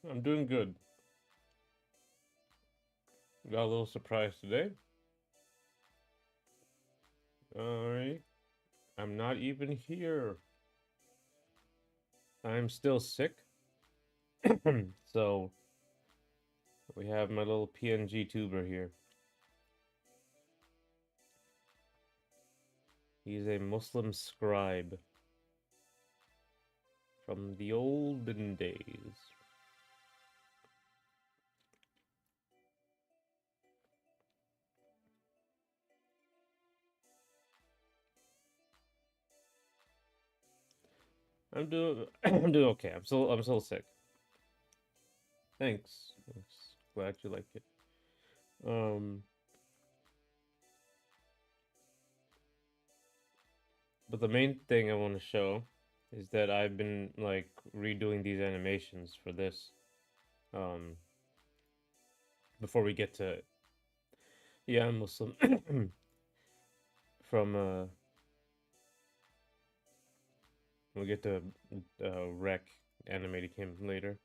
I'm doing good. Got a little surprise today. Alright. I'm not even here. I'm still sick. So, we have my little PNG tuber here. He's a Muslim scribe from the olden days. I'm doing I'm doing okay. I'm still sick. Thanks. Glad you like it. Um but the main thing I want to show is that I've been like redoing these animations for this. Um before we get to yeah, I'm Muslim from we'll get to Wrek animating him later.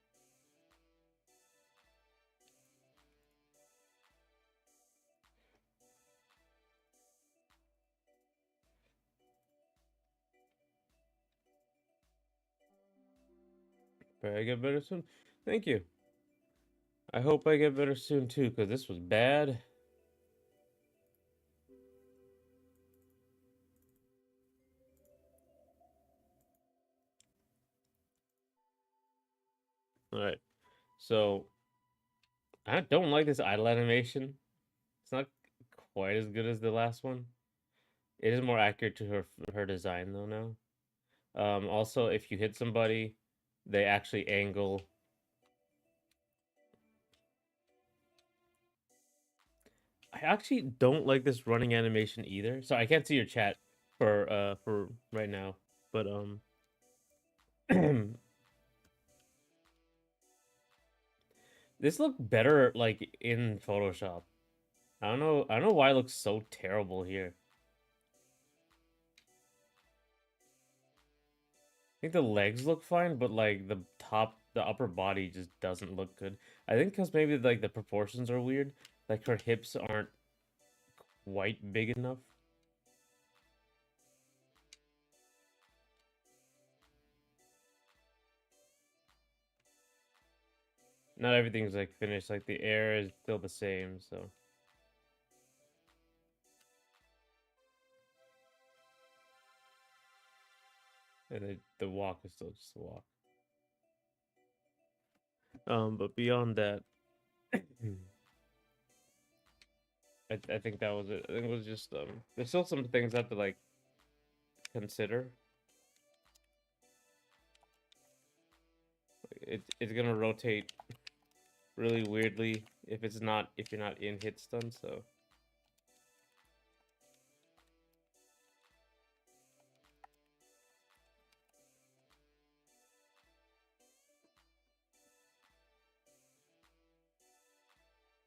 But I get better soon. Thank you. I hope I get better soon too, because this was bad. Alright. So I don't like this idle animation. It's not quite as good as the last one. It is more accurate to her design though now. Also if you hit somebody, they actually angle. I actually don't like this running animation either. So I can't see your chat for right now. But this looked better like in Photoshop. I don't know why it looks so terrible here. I think the legs look fine, but like the upper body just doesn't look good. I think because maybe like the proportions are weird. Like her hips aren't quite big enough. Not everything's like finished. Like the air is still the same, so. And the walk is still just a walk. But beyond that, I think that was it. I think it was just there's still some things I have to like consider. It's gonna rotate really weirdly if you're not in hit stun, so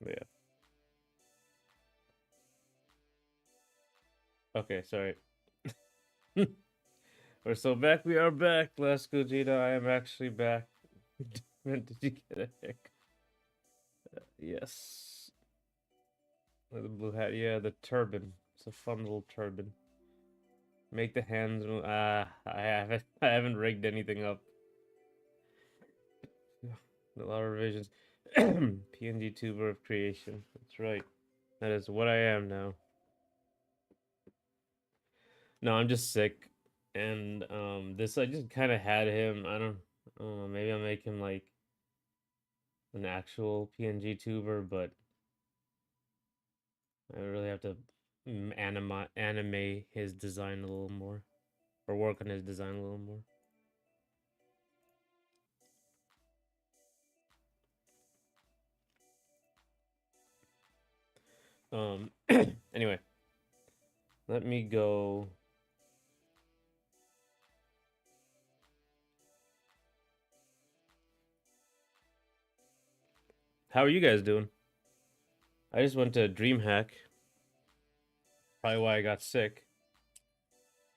yeah. Okay, sorry. We're so back. We are back. Let's go, Gina. I am actually back. When did you get a haircut? Yes. The blue hat. Yeah, the turban. It's a fun little turban. Make the hands move. Ah, I haven't rigged anything up. A lot of revisions. PNG tuber of creation. That's right. That is what I am now. No, I'm just sick. And this I just kind of had him. I don't know, maybe I'll make him like an actual PNG tuber, but I really have to animate his design a little more, or work on his design a little more. Anyway, let me go. How are you guys doing? I just went to DreamHack. Probably why I got sick.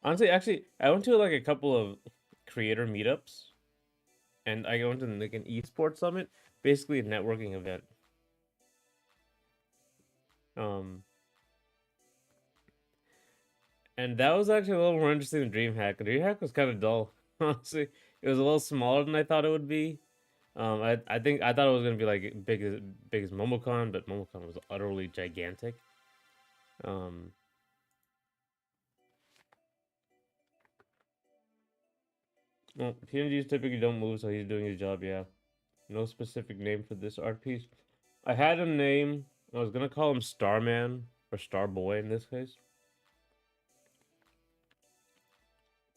Honestly, actually, I went to like a couple of creator meetups. and I went to like an esports summit, basically a networking event. Um, and that was actually a little more interesting than DreamHack. DreamHack was kind of dull, honestly. It was a little smaller than I thought it would be. I think I thought it was gonna be like big as MomoCon, but MomoCon was utterly gigantic. Um, well, PNGs typically don't move, so he's doing his job. Yeah, no specific name for this art piece. I had a name. I was gonna call him Starman or Starboy in this case.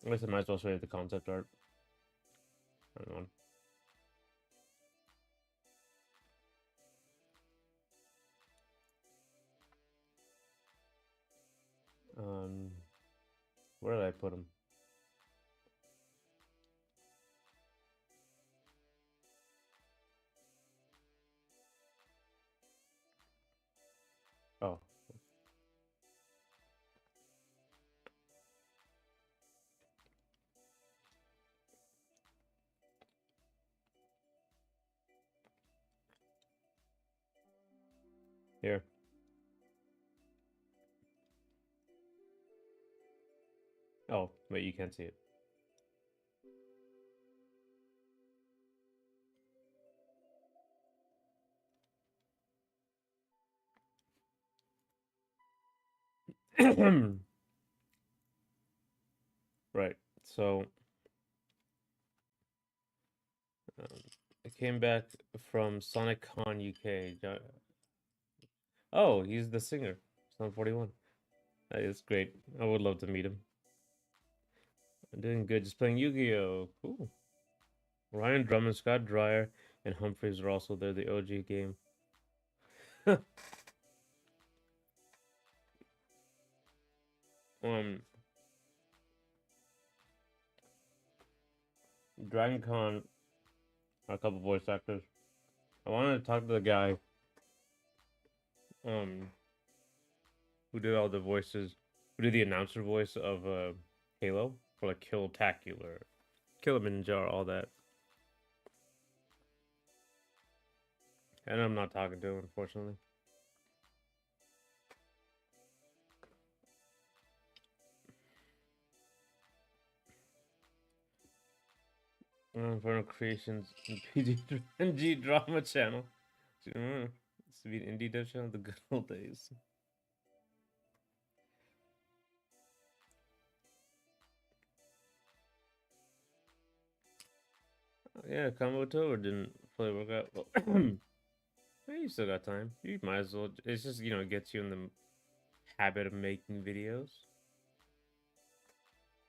I guess I might as well show you the concept art. Hang on. Um, where did I put him? Oh, here. Oh, wait, you can't see it. Right. So, um, I came back from SonicCon UK. Oh, he's the singer. Son 41. That is great. I would love to meet him. I'm doing good. Just playing Yu-Gi-Oh. Cool. Ryan Drummond, Scott Dreyer, and Humphreys are also there. The OG game. um, Dragon Con are a couple voice actors. I wanted to talk to the guy um who did all the voices, who did the announcer voice of Halo for like Kill-Tacular, Kilimanjaro, all that. And I'm not talking to him, unfortunately. Infernal Creations PG drama channel. This to be an indie dev channel, the good old days. Yeah, Combo Tower didn't fully work out. Well, yeah, you still got time. You might as well. It's just, it gets you in the habit of making videos.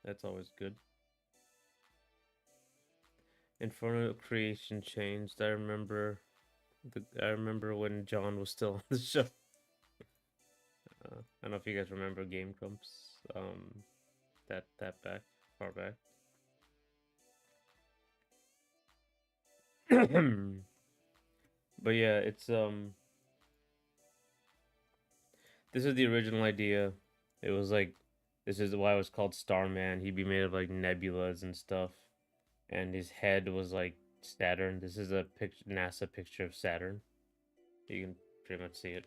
That's always good. Infernal Creation changed. I remember when John was still on the show. I don't know if you guys remember Game Grumps. That back far back. But yeah, it's this is the original idea. It was like this is why it was called Starman. He'd be made of like nebulas and stuff, and his head was like Saturn. This is a NASA picture of Saturn. You can pretty much see it.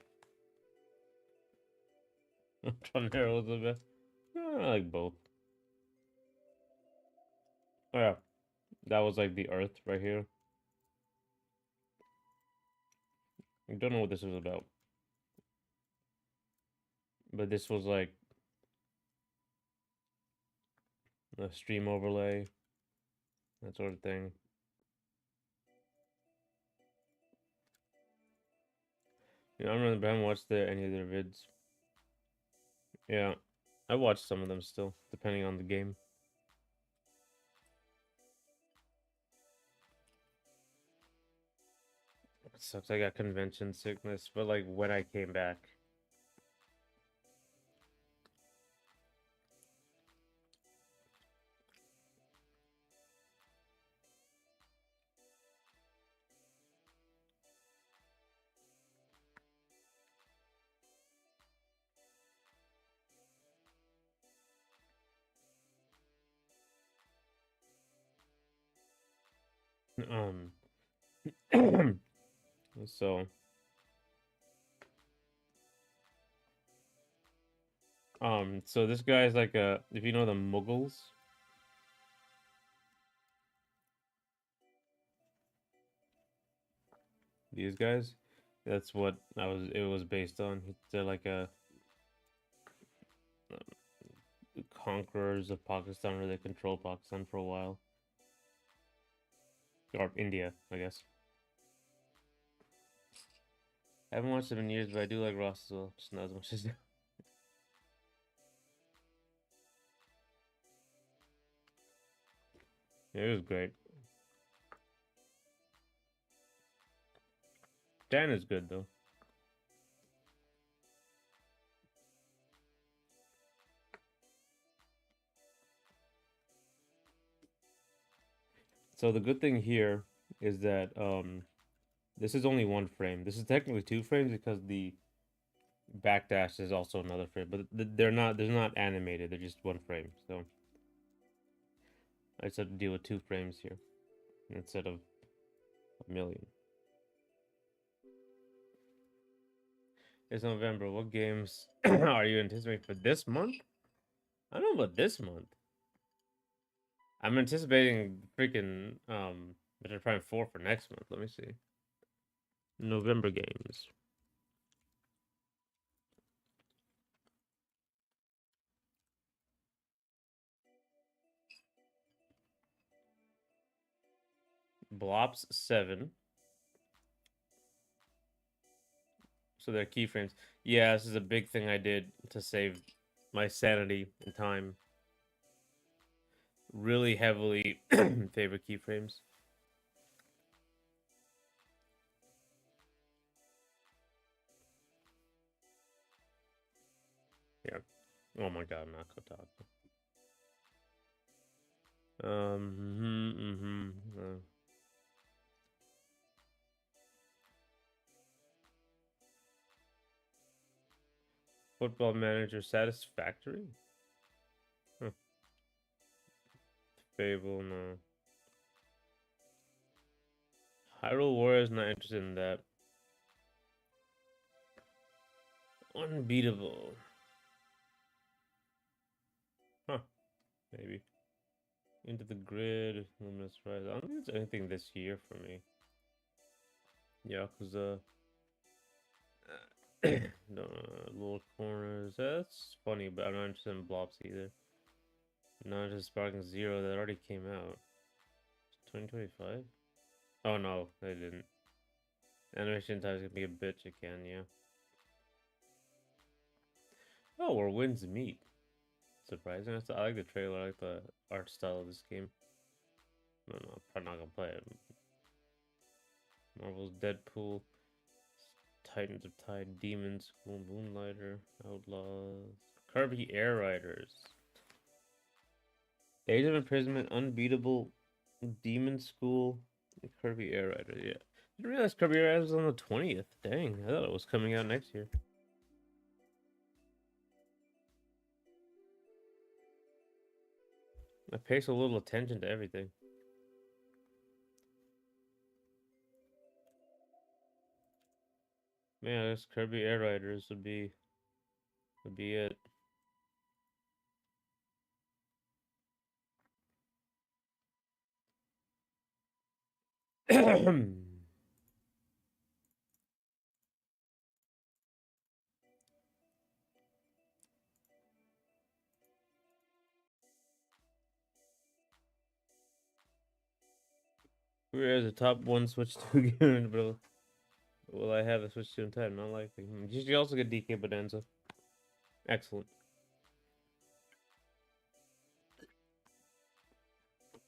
Tornado was a bit. I like both. Oh yeah, that was like the Earth right here. I don't know what this was about, but this was like a stream overlay, that sort of thing. I remember I haven't watched any of their vids. Yeah, I watched some of them still, depending on the game. It sucks. I got convention sickness, but like when I came back, Um, so so this guy's like a, if you know the Mughals, these guys, that's what it was based on. They're like a conquerors of Pakistan, or they control Pakistan for a while, or India, I guess. I haven't watched them in years, but I do like Ross as well, just not as much as yeah, it was great. Dan is good though. So the good thing here is that this is only one frame. This is technically two frames because the backdash is also another frame, but they're not animated. They're just one frame. So I just have to deal with two frames here instead of a million. It's November. What games are you anticipating for this month? I don't know about this month. I'm anticipating freaking Metroid Prime 4 for next month. Let me see. November games. Blops 7. So they're keyframes. Yeah, this is a big thing I did to save my sanity and time. Really heavily favor keyframes. Yeah. Oh my god, not Kotaku. Football Manager Satisfactory? Huh. Fable, no. Hyrule Warriors, not interested in that. Unbeatable. Huh, maybe. Into the Grid, Luminous Rise. I don't think there's anything this year for me. Yakuza. No, Little Corners. That's funny, but I'm not interested in Blops either. Not just Sparking Zero that already came out. 2025? Oh no, they didn't. Animation time's gonna be a bitch again, yeah. Oh, where winds meet. Surprising. I like the trailer. I like the art style of this game. No, no, probably not gonna play it. Marvel's Deadpool, Titans of Tide, Demon School, Moonlighter, Outlaws, Kirby Air Riders, Age of Imprisonment, Unbeatable, Demon School, Kirby Air Riders. Yeah, I didn't realize Kirby Air Riders was on the 20th. Dang, I thought it was coming out next year. I pay so little attention to everything. Man, I guess Kirby Air Riders would be it. Where is the top one Switch 2 game, bro? Will I have a Switch 2 in time? Not likely. You should also get DK Bonanza. Excellent.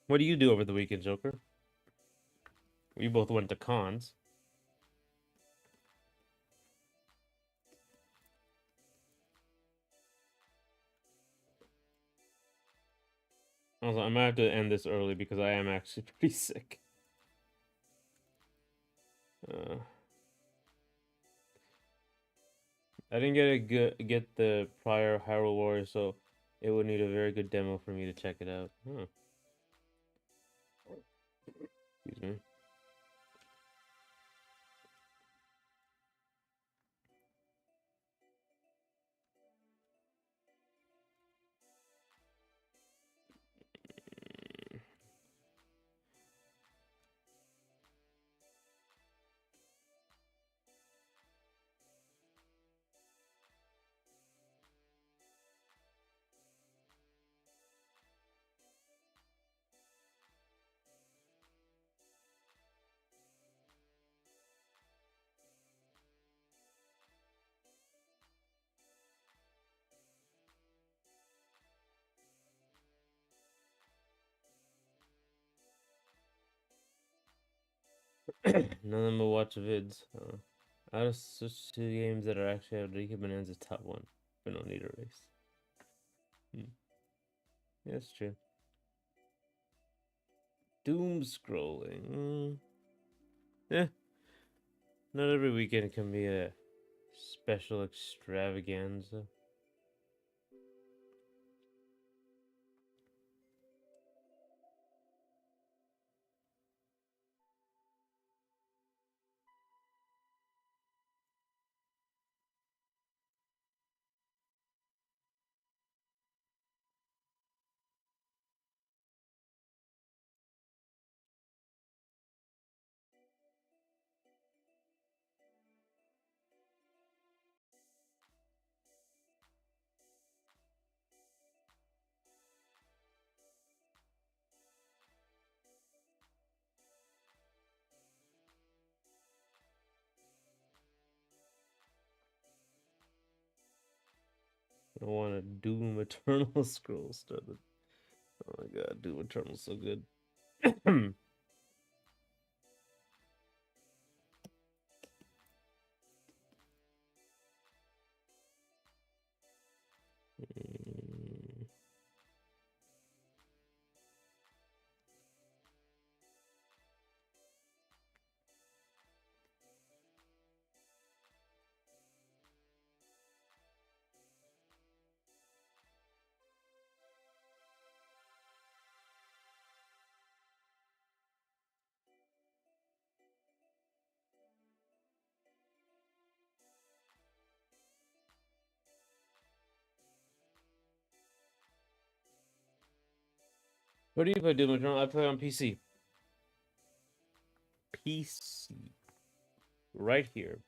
What do you do over the weekend, Joker? We both went to cons. Also, I might have to end this early because I am actually pretty sick. Uh, I didn't get the prior Hyrule Warriors, so it would need a very good demo for me to check it out. Huh. Excuse me. None of them will watch vids. I'll just switch to games that are actually out of Rika Bonanza's top one. We don't need a race. Yeah, that's true. Doom scrolling. Yeah. Not every weekend can be a special extravaganza. I want a Doom Eternal scroll started. Oh my god, Doom Eternal's so good. What do you play Doom Eternal? I play on PC. PC. Right here.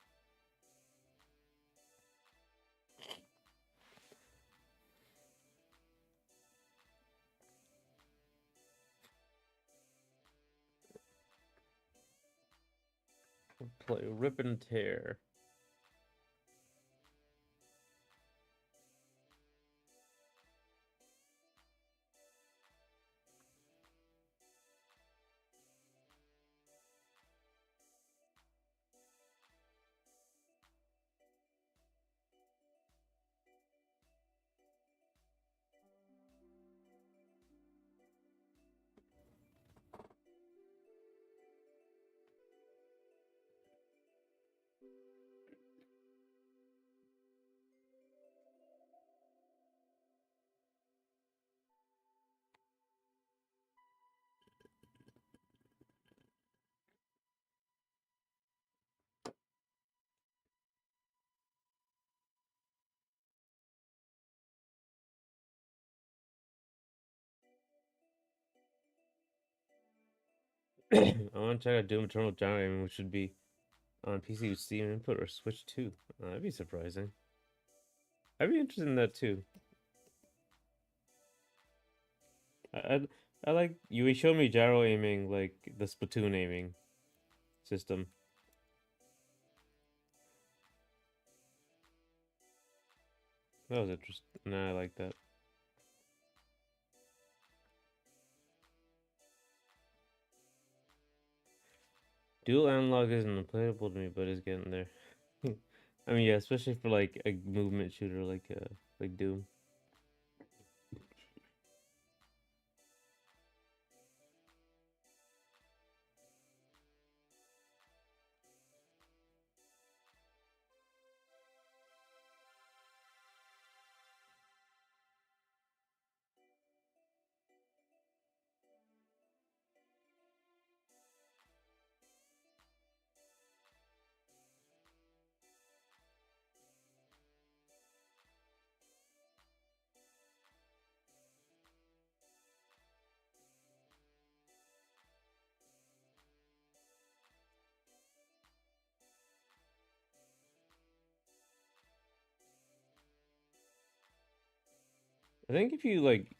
Play Rip and Tear. I want to check out Doom Eternal Genre, which should be on PC with Steam input or Switch too. That'd be surprising. I'd be interested in that too. I like you showed me gyro aiming, like the Splatoon aiming system. That was interesting. Nah, I like that. Dual analog isn't unplayable to me, but it's getting there. I mean, yeah, especially for like a movement shooter like Doom. I think if you like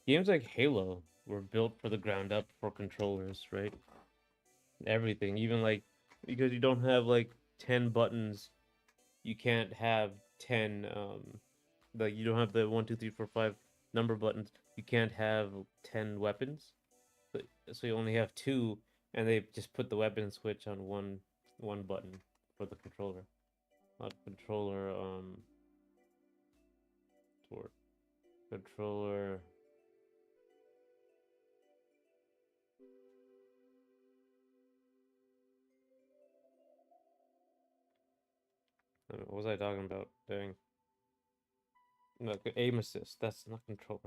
games like Halo were built for the ground up for controllers, right? Everything, even like because you don't have like 10 buttons, you can't have 10 like you don't have the 1, 2, 3, 4, 5 number buttons. You can't have 10 weapons. So you only have two, and they just put the weapon switch on one button for the controller. Not controller toward controller. What was I talking about? Dang. No, aim assist. That's not controller.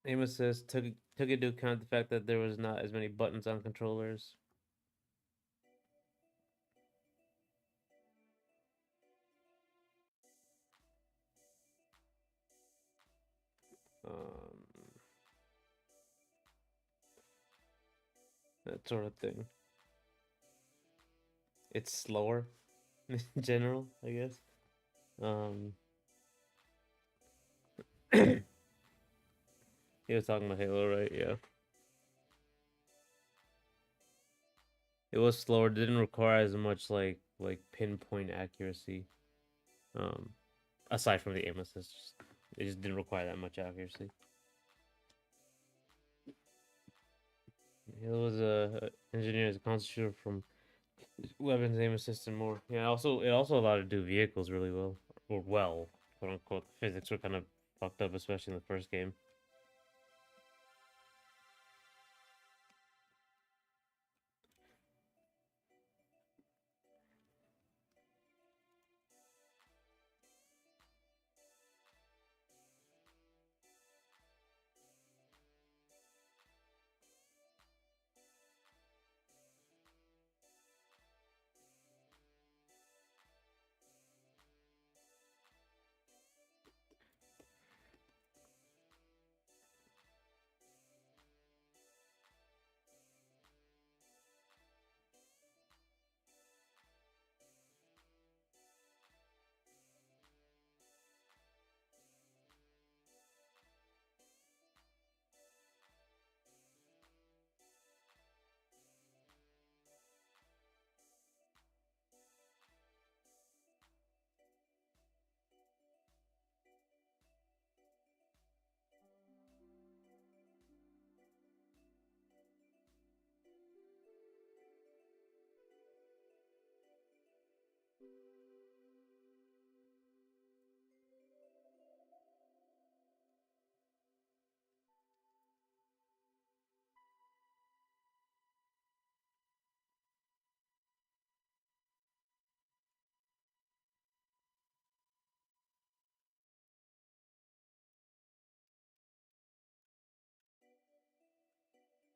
Aim assist took into account the fact that there was not as many buttons on controllers. Um, that sort of thing. It's slower in general, I guess. Um, he was talking about Halo, right? Yeah. It was slower. It didn't require as much like pinpoint accuracy. Um, aside from the aim assist, it just didn't require that much accuracy. It was a engineers concentrated from weapons, aim assist, and more. Yeah. Also, it also allowed to do vehicles really well, or well, quote unquote. Physics were kind of fucked up, especially in the first game.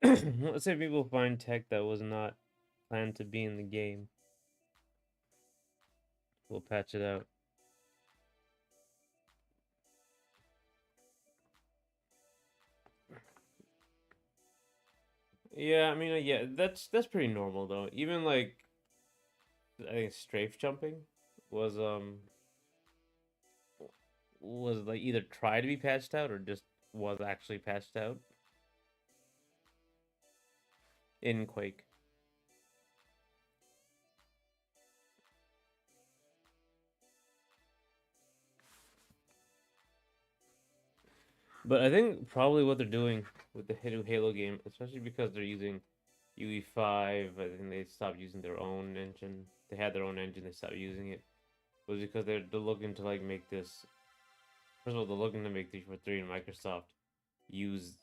Let's say people find tech that was not planned to be in the game. We'll patch it out. Yeah, I mean, yeah, that's pretty normal though. Even like I think strafe jumping was was like either try to be patched out or just was actually patched out in Quake. But I think probably what they're doing with the new Halo game, especially because they're using UE5, I think they stopped using their own engine. They had their own engine, they stopped using it. Was because they're looking to like make this. First of all, they're looking to make 343 and Microsoft use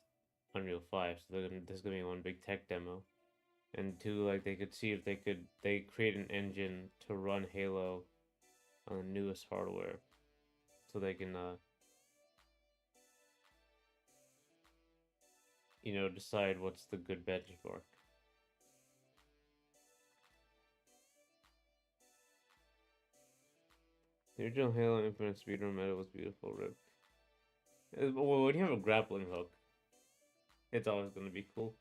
Unreal 5, so there's gonna be one big tech demo. And two, like they could see if they create an engine to run Halo on the newest hardware, so they can decide what's the good benchmark. The original Halo Infinite speedrun meta was beautiful, Rip. Well, when you have a grappling hook, it's always gonna be cool.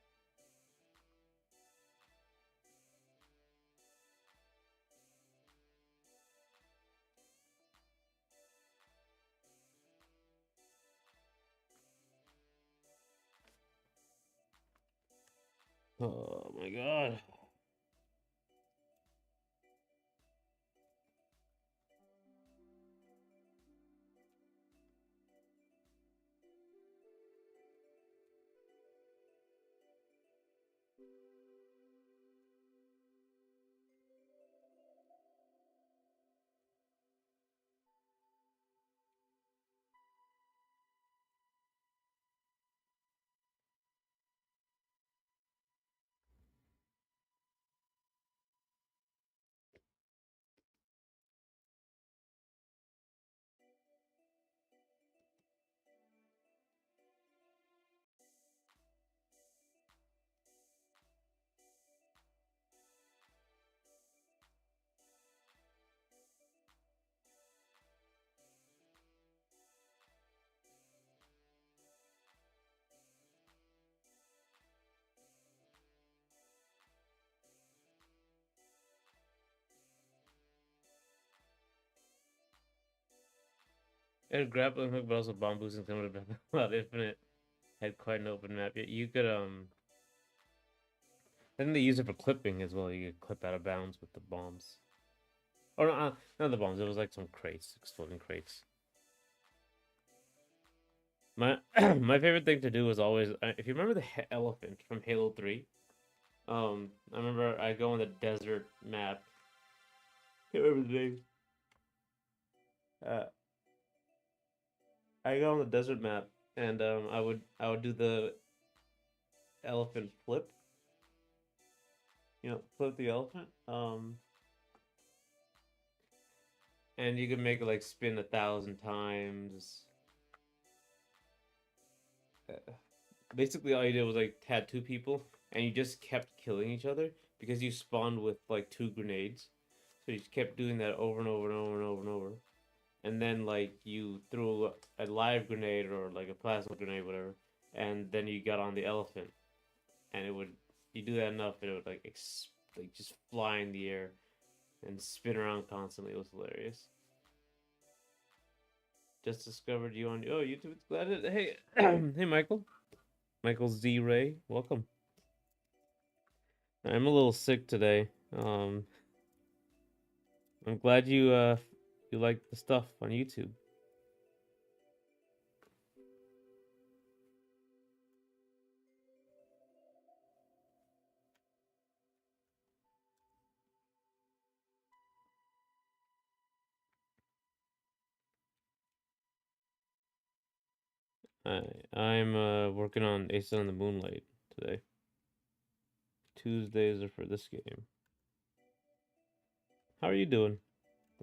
Oh my god. It had grappling hook, but also bomb boosting some of the Wild Infinite had quite an open map. You could I think they use it for clipping as well. You could clip out of bounds with the bombs. Or not the bombs. It was like some crates, exploding crates. My my favorite thing to do was always if you remember the elephant from Halo 3. I remember I go on the desert map. Can't remember the name. Uh, I go on the desert map and I would do the elephant flip. Flip the elephant. And you can make it like spin 1,000 times. Uh, Basically, all you did was like had two people, and you just kept killing each other because you spawned with like two grenades. So you just kept doing that over and over and over and over and over. And then like you threw a live grenade or like a plasma grenade, whatever, and then you got on the elephant, and it would you do that enough, it would like just fly in the air and spin around constantly. It was hilarious. Just discovered you on YouTube. It's glad it. Hey, hey, Michael Z Ray, welcome. I'm a little sick today. I'm glad you like the stuff on YouTube. I'm working on Ace on the Moonlight today. Tuesdays are for this game. How are you doing?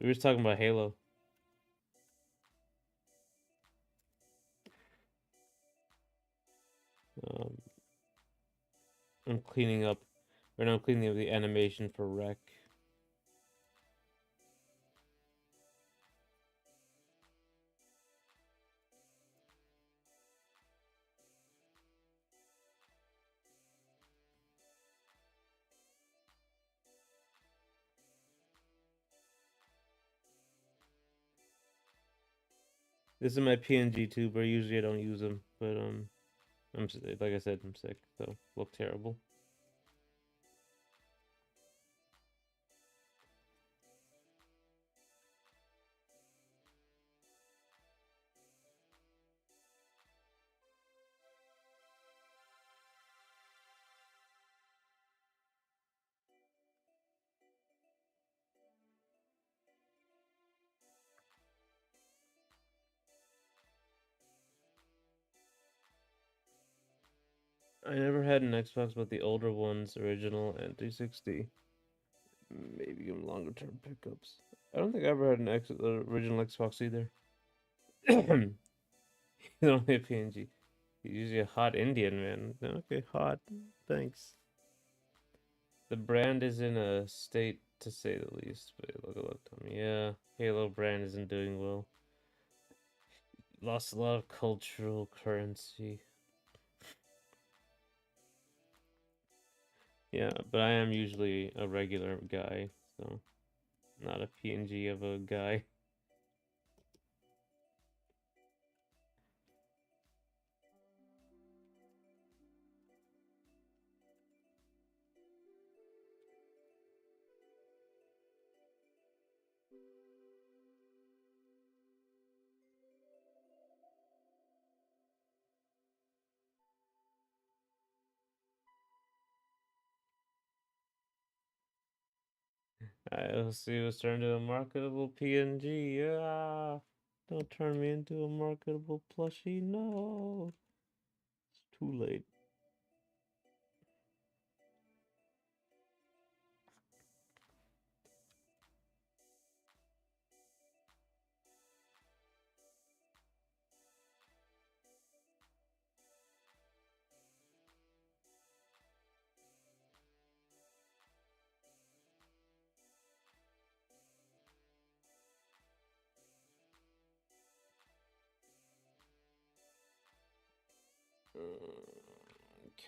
We were just talking about Halo. Um, I'm cleaning up. Right now, I'm cleaning up the animation for Wrek. This is my PNG tuber. Usually, I don't use them, but like I said, I'm sick, so look terrible. I never had an Xbox, but the older ones, original and 360. Maybe give them longer term pickups. I don't think I ever had an original Xbox either. You don't have PNG. You're usually a hot Indian man. Okay, hot. Thanks. The brand is in a state to say the least. But look, Tommy. Yeah, Halo brand isn't doing well. Lost a lot of cultural currency. Yeah, but I am usually a regular guy, so not a PNG of a guy. Let's see what's turned into a marketable PNG. Yeah. Don't turn me into a marketable plushie. No. It's too late.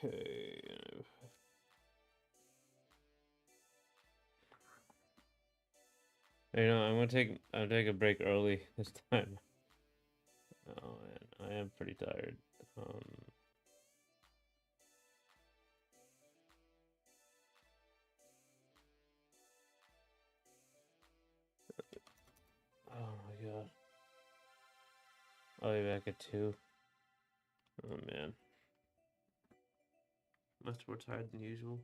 Okay. You know, I'll take a break early this time. Oh man, I am pretty tired. Um, oh my god. I'll be back at 2. Oh man. Much more tired than usual.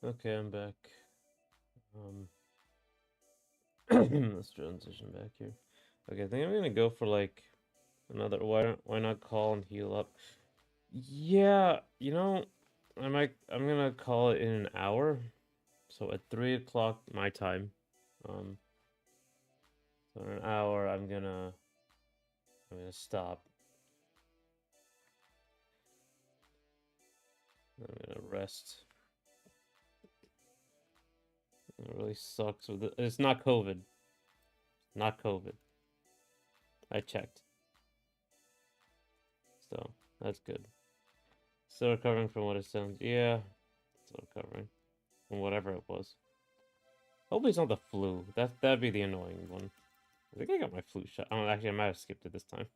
Okay, I'm back. Um, let's transition back here. Okay, I think I'm gonna go for like another. Why not call and heal up? Yeah, I'm gonna call it in an hour. So at 3 o'clock my time. Um, so in an hour I'm gonna stop. I'm gonna rest. It really sucks with it. It's not COVID. Not COVID. I checked. So that's good. Still recovering from what it sounds. Yeah, still recovering from whatever it was. Hopefully it's not the flu. That'd be the annoying one. I think I got my flu shot. Oh, actually, I might have skipped it this time.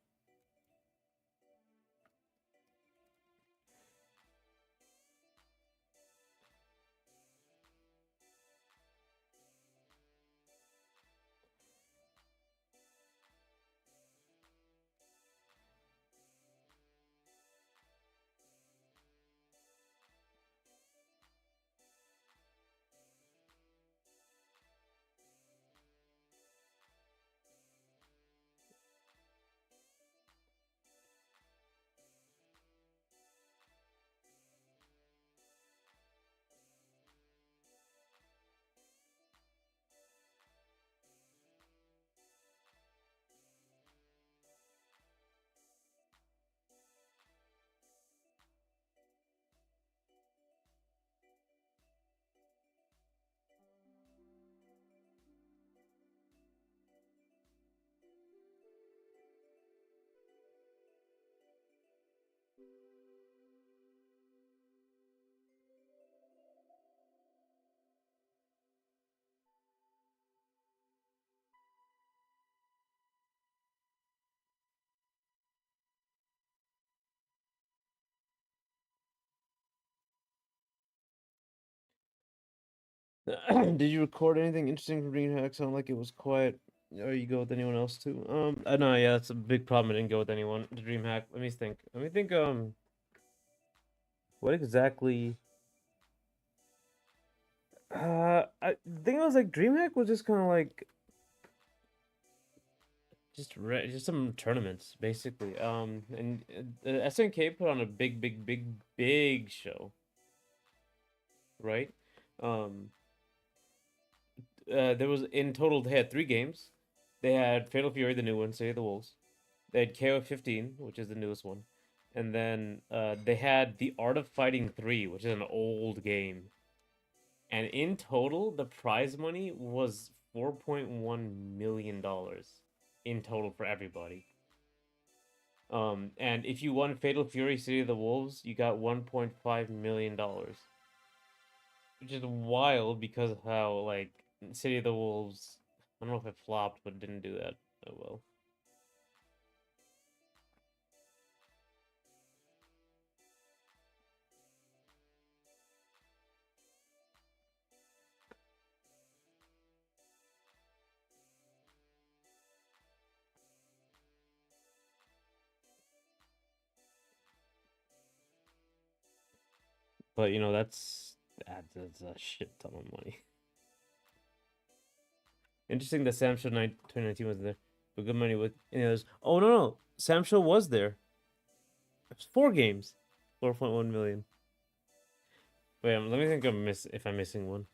Did you record anything interesting from DreamHack? Sound like it was quiet. Or you go with anyone else too? I know, yeah, that's a big problem. I didn't go with anyone to DreamHack. Let me think. What exactly? I think it was like DreamHack was just kind of like just some tournaments basically. And SNK put on a big show, right? Um, there was in total they had 3 games. They had Fatal Fury, the new one, City of the Wolves. They had KO 15, which is the newest one, and then they had The Art of Fighting 3, which is an old game. And in total, the prize money was $4.1 million in total for everybody. And if you won Fatal Fury City of the Wolves, you got $1.5 million, which is wild because of how like City of the Wolves. I don't know if it flopped, but it didn't do that well. But that's a shit ton of money. Interesting that Sam Show 2019 was there, but good money with any others. Oh no, Sam Show was there. It was 4 games, 4.1 million. Wait, let me think. If I'm missing one.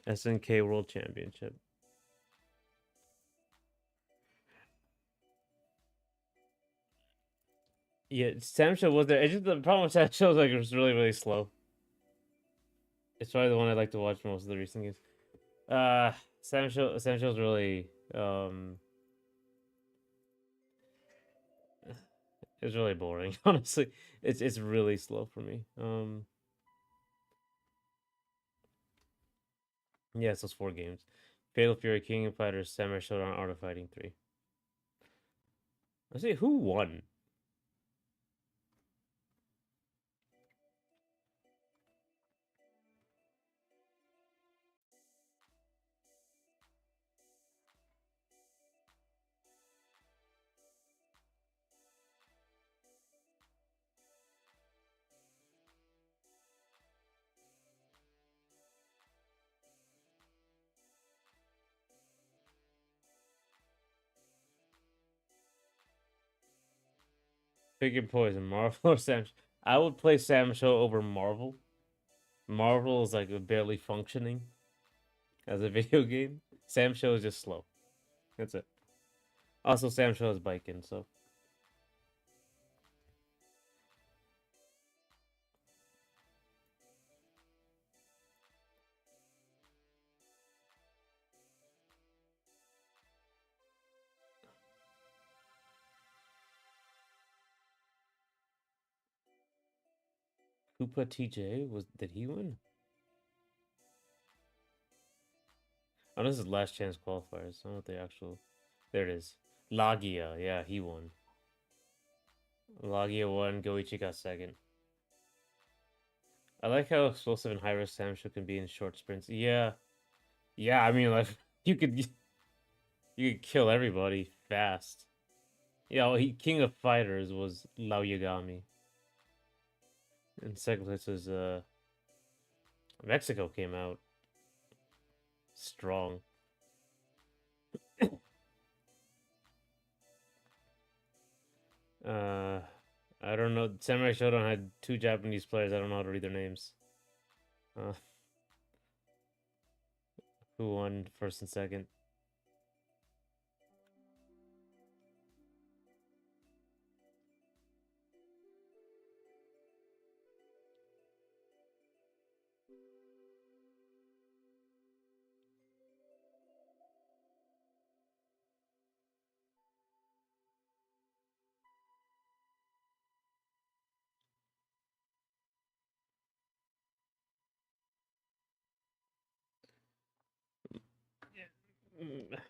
SNK World Championship. Yeah, Sam Show was there. It's just the problem with Sam Show is like it was really slow. It's probably the one I like to watch most of the recent games. Sam Show's really it's really boring. Honestly, it's really slow for me. Yeah, it's those 4 games: Fatal Fury, King of Fighters, Samurai Showdown, Art of Fighting 3. Let's see who won. Pick your poison, Marvel or Sam. I would play Sam Show over Marvel. Marvel is like barely functioning as a video game. Sam Show is just slow. That's it. Also, Sam Show is biking, so Koopa TJ was did he win? Oh, this is last chance qualifiers. I don't know what the actual. There it is. Lagia, yeah, he won. Lagia won. Goichi got second. I like how explosive and high risk Samsho can be in short sprints. Yeah, yeah. I mean, like you could kill everybody fast. Yeah, well, he King of Fighters was Lao Yagami. And second place was Mexico came out strong. Uh, I don't know. Samurai Shodown had two Japanese players. I don't know how to read their names. Uh, who won first and second?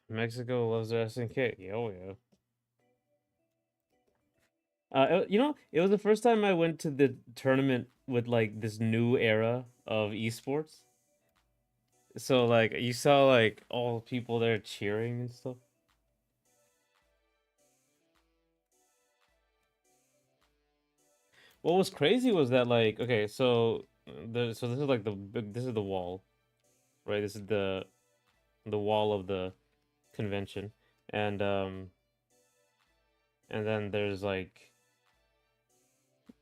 Mexico loves their SNK. Oh yeah. It was the first time I went to the tournament with like this new era of esports. So like you saw like all people there cheering and stuff. What was crazy was that like okay, so this is like this is the wall, right? This is the wall of the convention, and and then there's like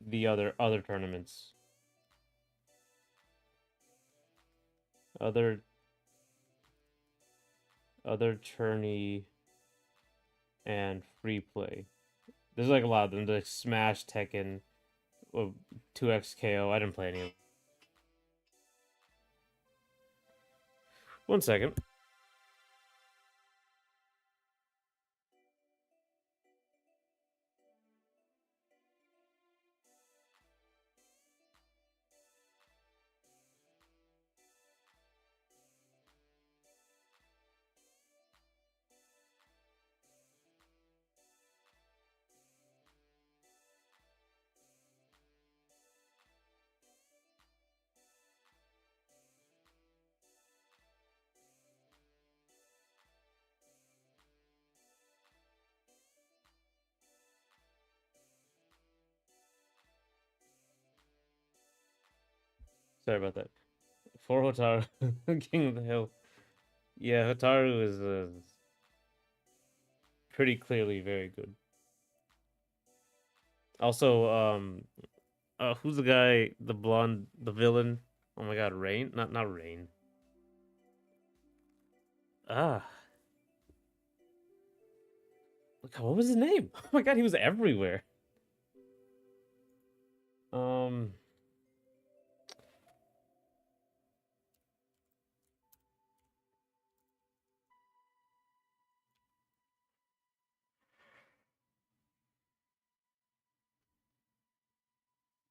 the other tournaments, other other tourney and free play. There's like a lot of them. There's like Smash, Tekken, 2XKO. I didn't play any of them. One second. Sorry about that. For Hotaru, King of the Hill. Yeah, Hotaru is pretty clearly very good. Also, who's the guy, the blonde, the villain? Oh my God, Rain? Not Rain. Ah, look, what was his name? Oh my God, he was everywhere. Um,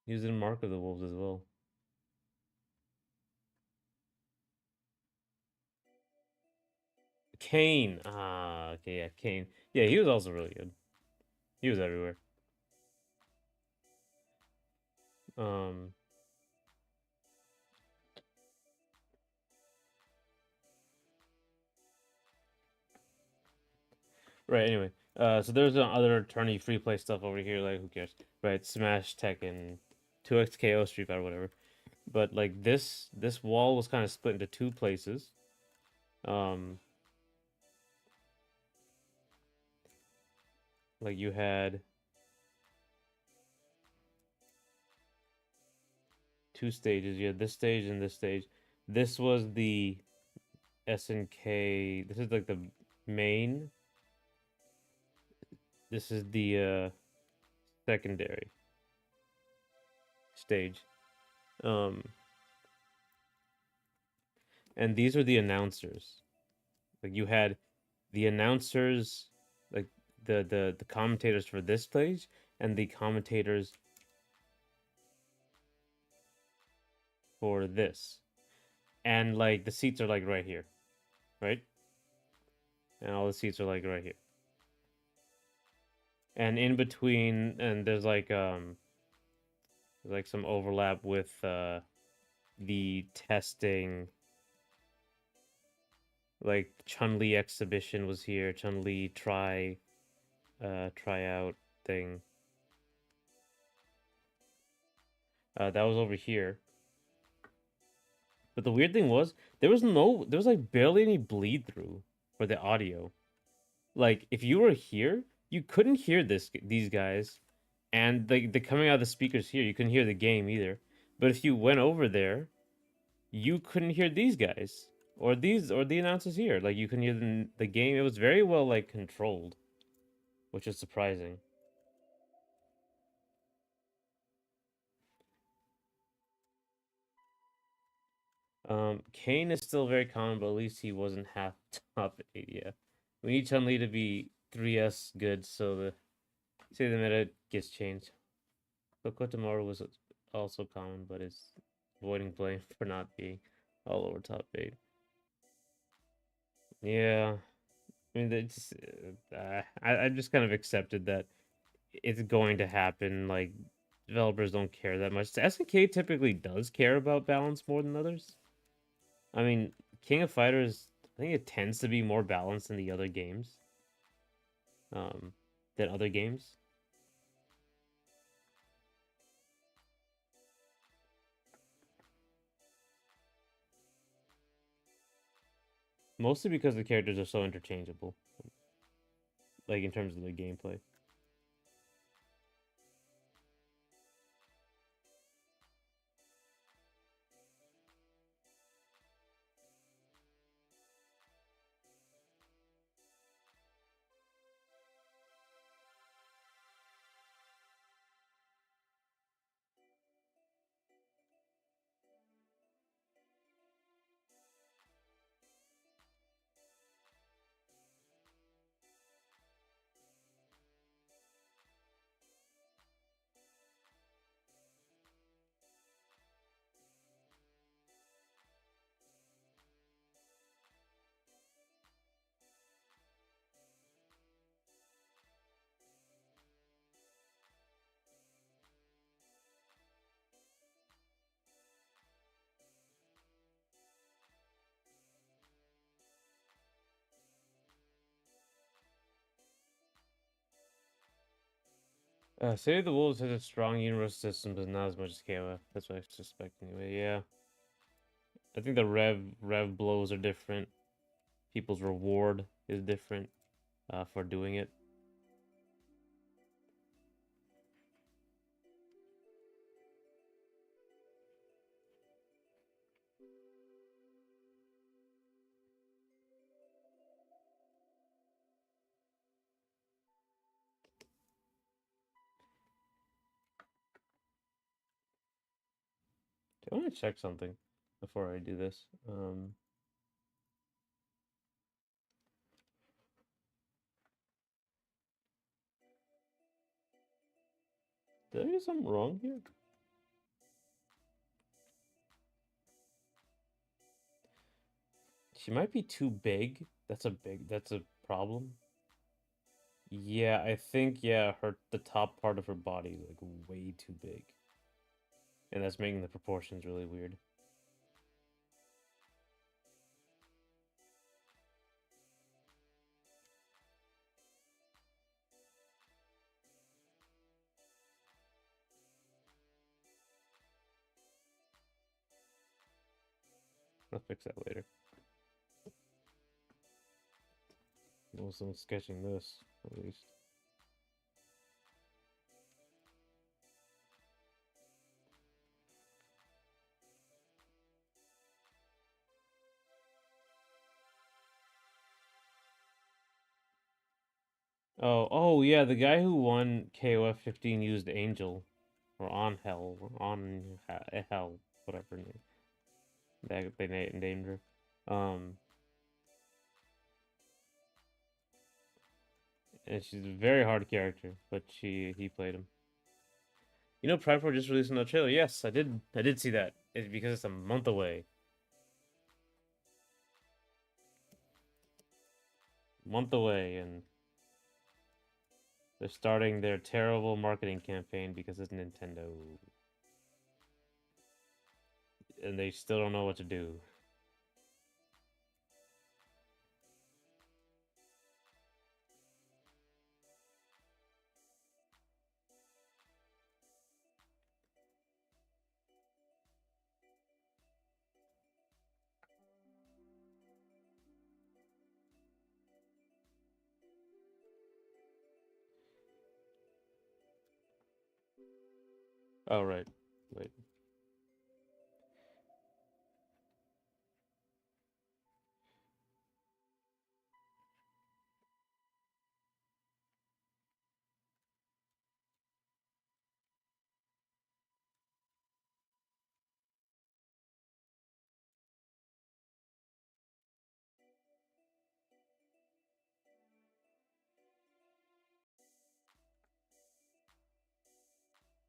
he was in Mark of the Wolves as well. Kane. Ah, okay, yeah, Kane. Yeah, he was also really good. He was everywhere. Um, right. Anyway, so there's other attorney free play stuff over here. Like, who cares? Right, Smash, Tekken, 2XKO, Street Fighter, whatever. But like this wall was kind of split into two places. Um, like you had two stages. You had this stage and this stage. This was the SNK. This is like the main. This is the secondary stage. Um, and these are the announcers. Like you had the announcers, like the commentators for this stage, and the commentators for this. And like the seats are like right here, right? And all the seats are like right here. And in between, and there's like some overlap with the testing. Like Chun-Li exhibition was here, Chun-Li tryout thing. That was over here. But the weird thing was there was like barely any bleed through for the audio. Like if you were here, you couldn't hear these guys, and the coming out of the speakers here, you couldn't hear the game either. But if you went over there, you couldn't hear these guys or the announcers here. Like you couldn't hear the game. It was very well like controlled, which is surprising. Kane is still very common, but at least he wasn't half top 8. Yeah, we need Chun Li to be 3S good, so the meta gets changed. Coco Tomorrow was also common, but is avoiding blame for not being all over top 8. Yeah, I mean, it's I just kind of accepted that it's going to happen. Like developers don't care that much. SNK typically does care about balance more than others. I mean, King of Fighters, I think it tends to be more balanced than the other games. Um, than other games. Mostly because the characters are so interchangeable. Like in terms of the gameplay. City of the Wolves has a strong universal system, but not as much as KOF. That's what I suspect anyway. Yeah, I think the rev blows are different. People's reward is different for doing it. I want to check something before I do this. Did I do something wrong here? She might be too big. That's a problem. Yeah, I think yeah, the top part of her body is like way too big. And that's making the proportions really weird. I'll fix that later. Well, someone's sketching this, at least. Oh yeah, the guy who won KOF 15 used Angel or on Hell or on Hell, whatever name that they named her. Um, and she's a very hard character, but he played him. You know, Prime 4 just released another trailer. Yes, I did. I did see that. It's because it's a month away. Month away, and they're starting their terrible marketing campaign because it's Nintendo, and they still don't know what to do. Oh right, wait.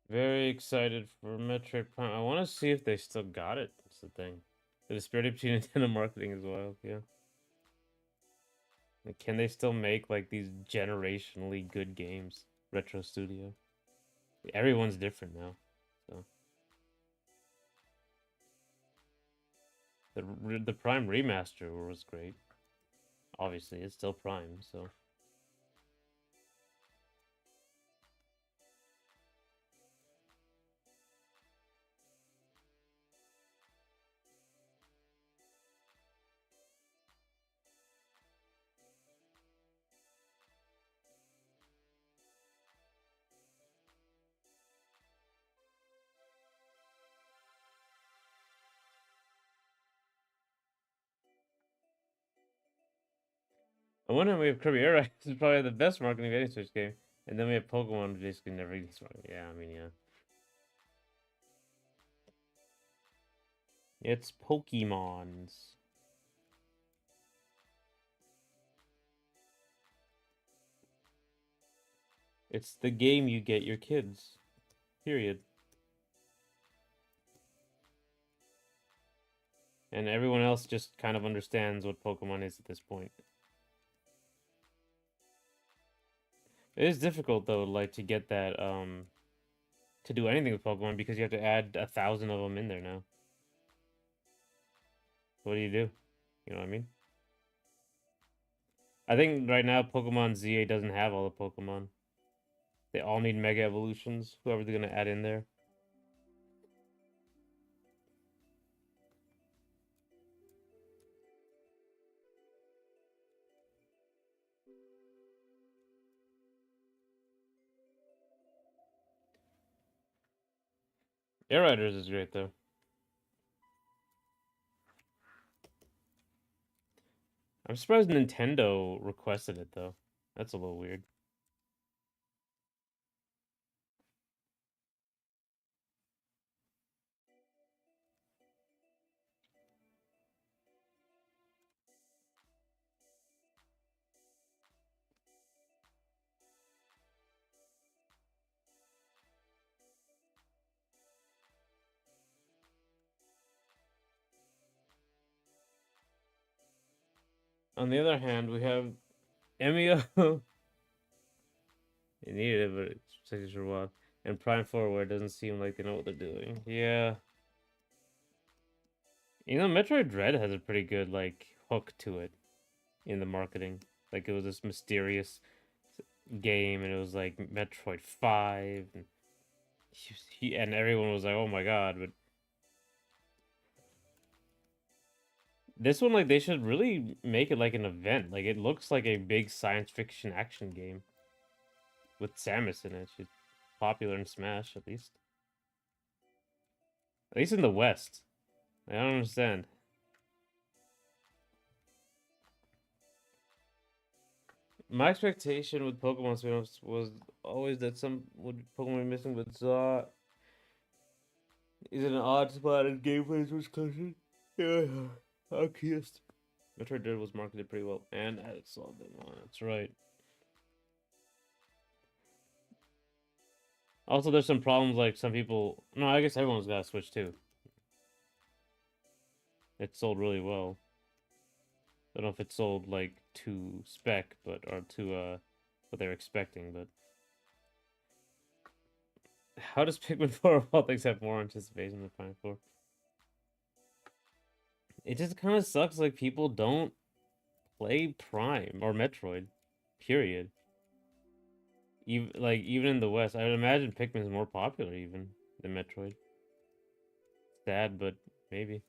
Very excited for Metroid Prime. I want to see if they still got it. That's the thing. The disparity between Nintendo marketing is wild. Yeah. Like, can they still make like these generationally good games? Retro Studio. Everyone's different now. So the Prime remaster was great. Obviously, it's still Prime. So I wonder if we have Kirby Air Ride. This is probably the best marketing of any Switch game. And then we have Pokemon, which basically never gets marketed. Yeah, I mean, yeah. It's Pokemons. It's the game you get your kids. Period. And everyone else just kind of understands what Pokemon is at this point. It is difficult though, like to get that to do anything with Pokemon because you have to add 1,000 of them in there now. What do? You know what I mean? I think right now Pokemon ZA doesn't have all the Pokemon. They all need Mega Evolutions. Whoever they're gonna add in there. Air Riders is great though. I'm surprised Nintendo requested it though. That's a little weird. On the other hand, we have Emio. They needed it, but it's taking a while. And Prime 4, where it doesn't seem like they know what they're doing. Yeah. You know, Metroid Dread has a pretty good, like, hook to it in the marketing. Like, it was this mysterious game, and it was like Metroid 5. And, and everyone was like, oh my god. But this one, like, they should really make it like an event. Like, it looks like a big science fiction action game with Samus in it. She's popular in Smash, at least. At least in the West. I don't understand. My expectation with Pokemon spin-offs was always that some would Pokemon be missing, but Zaw is in an odd spot in gameplay's Wisconsin. Yeah, I kissed. Metroid Dread was marketed pretty well, and had solved it. Oh, that's right. Also, there's some problems like some people. No, I guess everyone's got a Switch too. It sold really well. I don't know if it sold like to spec, but or to what they were expecting. But how does Pikmin 4 of all things have more anticipation than Prime 4? It just kind of sucks. Like people don't play Prime or Metroid, period. Even in the West, I would imagine Pikmin's more popular even than Metroid. Sad, but maybe.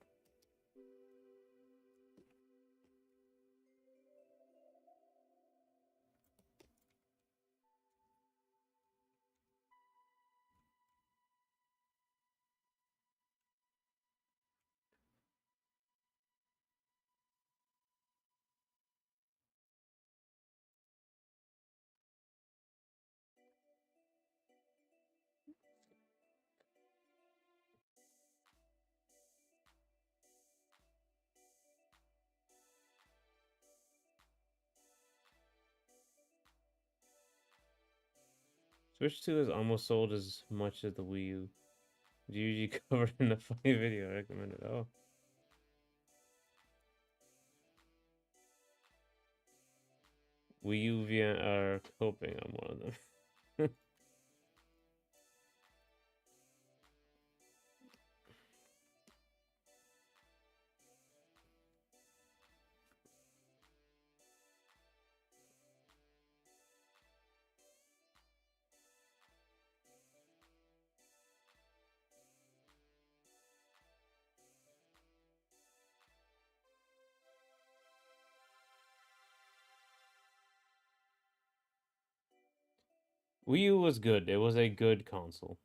Switch 2 is almost sold as much as the Wii U. GG covered in a funny video. I recommend it. Oh. Wii U via are coping on one of them. Wii U was good. It was a good console.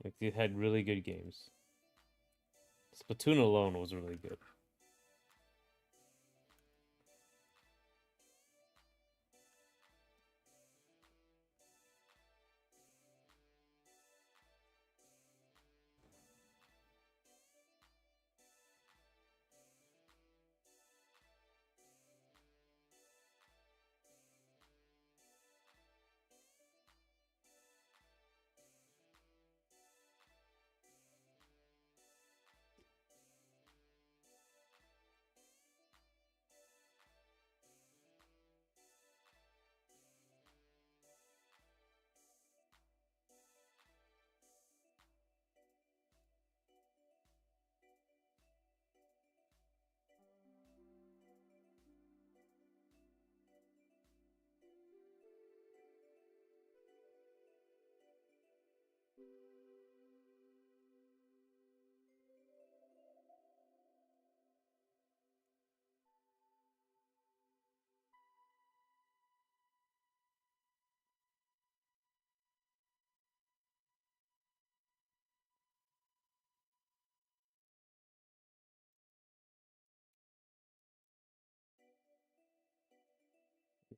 Like it had really good games. Splatoon alone was really good.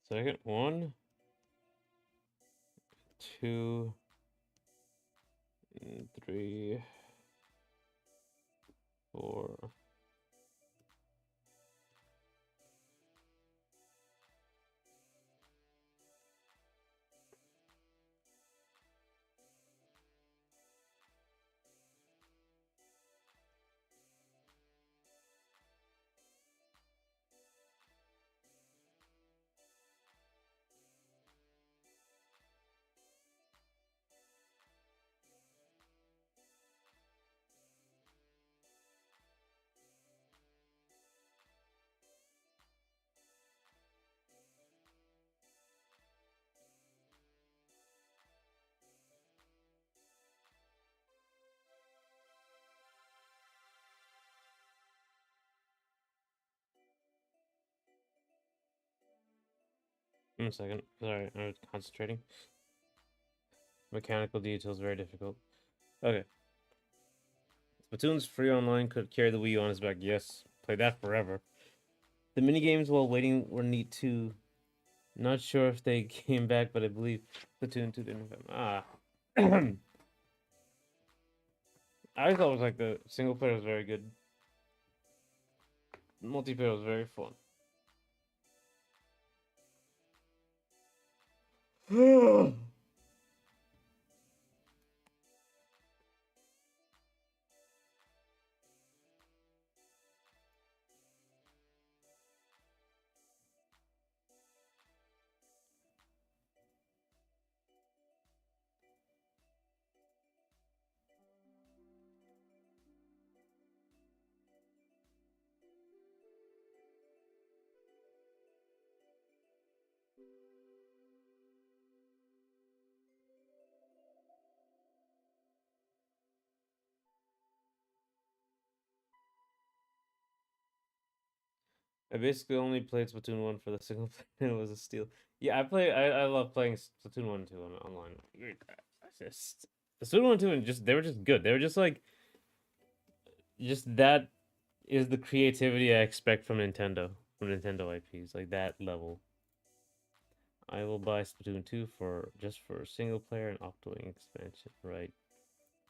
Second, one, two, three, four. One second. Sorry, I was concentrating. Mechanical details very difficult. Okay. Splatoon's free online could carry the Wii U on its back. Yes, play that forever. The mini games while waiting were neat too. Not sure if they came back, but I believe Splatoon 2 didn't. I thought it was like the single player was very good. Multiplayer was very fun. I basically only played Splatoon 1 for the single player. It was a steal. Yeah, I love playing Splatoon 1 and 2 online. I just Splatoon 1 and 2 and just they were just good. They were just like just that is the creativity I expect from Nintendo IPs, like that level. I will buy Splatoon 2 for just for single player and Octoling expansion, right?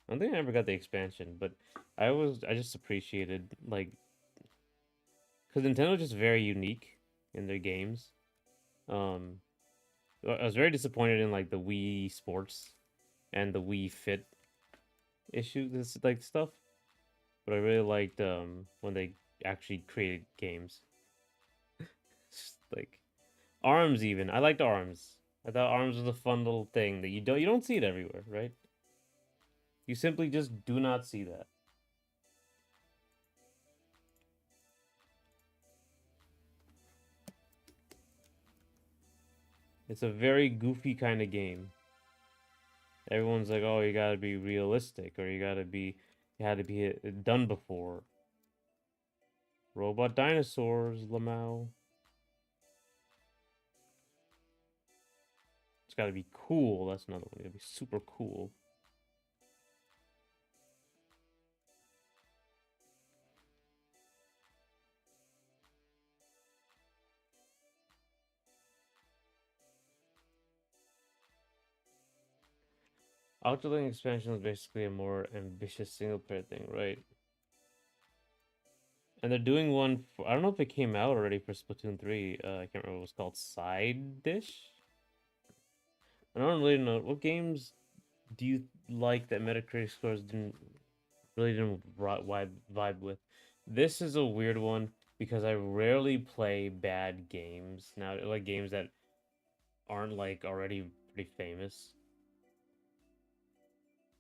I don't think I ever got the expansion, but I just appreciated like because Nintendo's just very unique in their games. Um, I was very disappointed in like the Wii Sports and the Wii Fit issue, this like stuff. But I really liked when they actually created games. Like Arms even. I liked Arms. I thought Arms was a fun little thing that you don't see it everywhere, right? You simply just do not see that. It's a very goofy kind of game. Everyone's like, "Oh, you got to be realistic or you had to be done before." Robot dinosaurs, Lamau. It's got to be cool. That's another one. Got to be super cool. Octoling expansion is basically a more ambitious single player thing, right? And they're doing one for, I don't know if it came out already for Splatoon 3. I can't remember what it was called. Side Dish? I don't really know. What games do you like that Metacritic scores didn't vibe with? This is a weird one because I rarely play bad games now, like games that aren't like already pretty famous.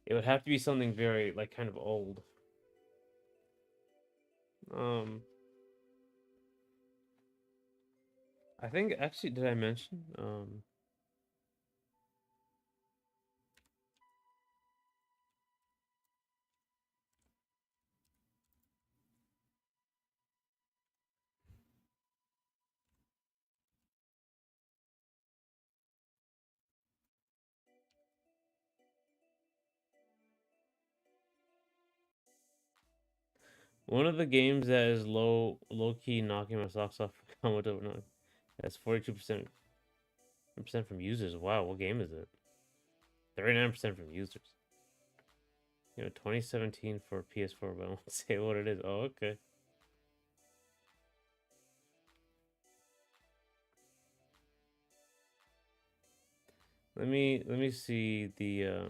It would have to be something very like kind of old. Um, I think actually, did I mention one of the games that is low key knocking my socks off? How much overnight? That's 42% from users. Wow, what game is it? 39% from users. 2017 for PS4, but I won't say what it is. Oh, okay. Let me see the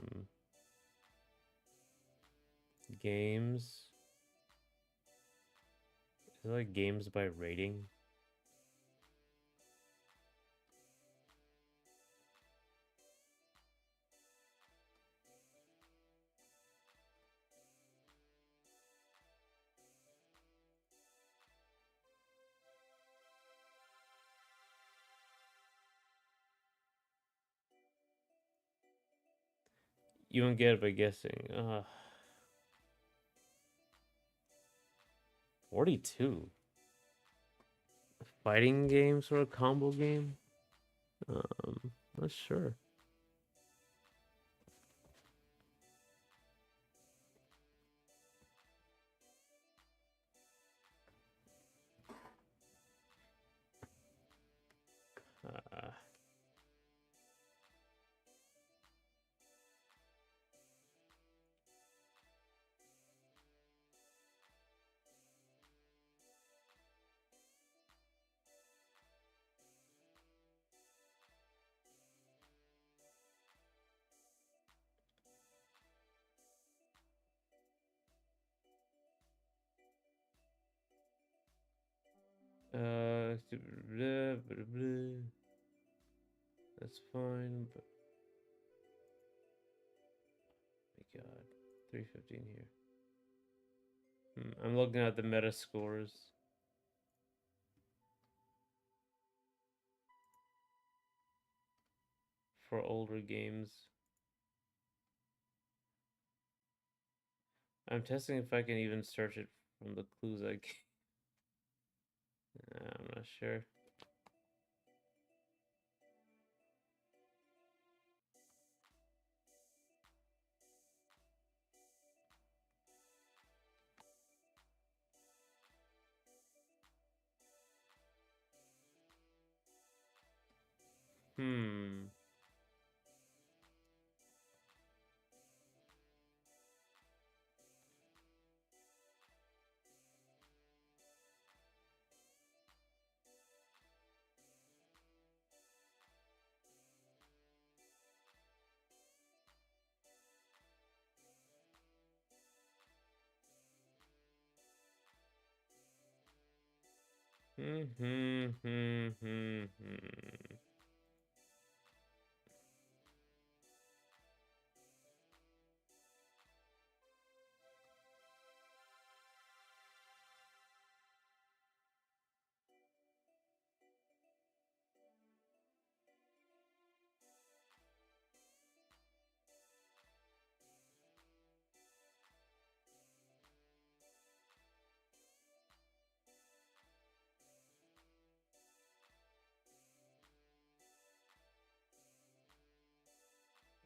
games. Is it like games by rating? You won't get it by guessing. 42. Fighting game sort of combo game? Not sure. likes to blah, blah, blah. That's fine, but my god, 315 here. I'm looking at the meta scores for older games. I'm testing if I can even search it from the clues I gave. I'm not sure. Hmm.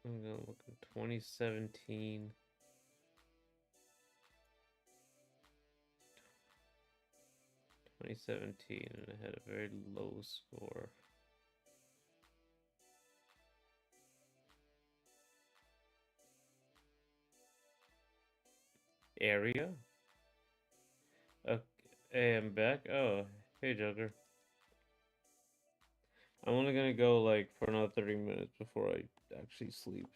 I'm gonna look at 2017. 2017, and it had a very low score. Area? Okay, hey, I'm back. Oh, hey, Joker. I'm only gonna go like for another 30 minutes before I actually sleep.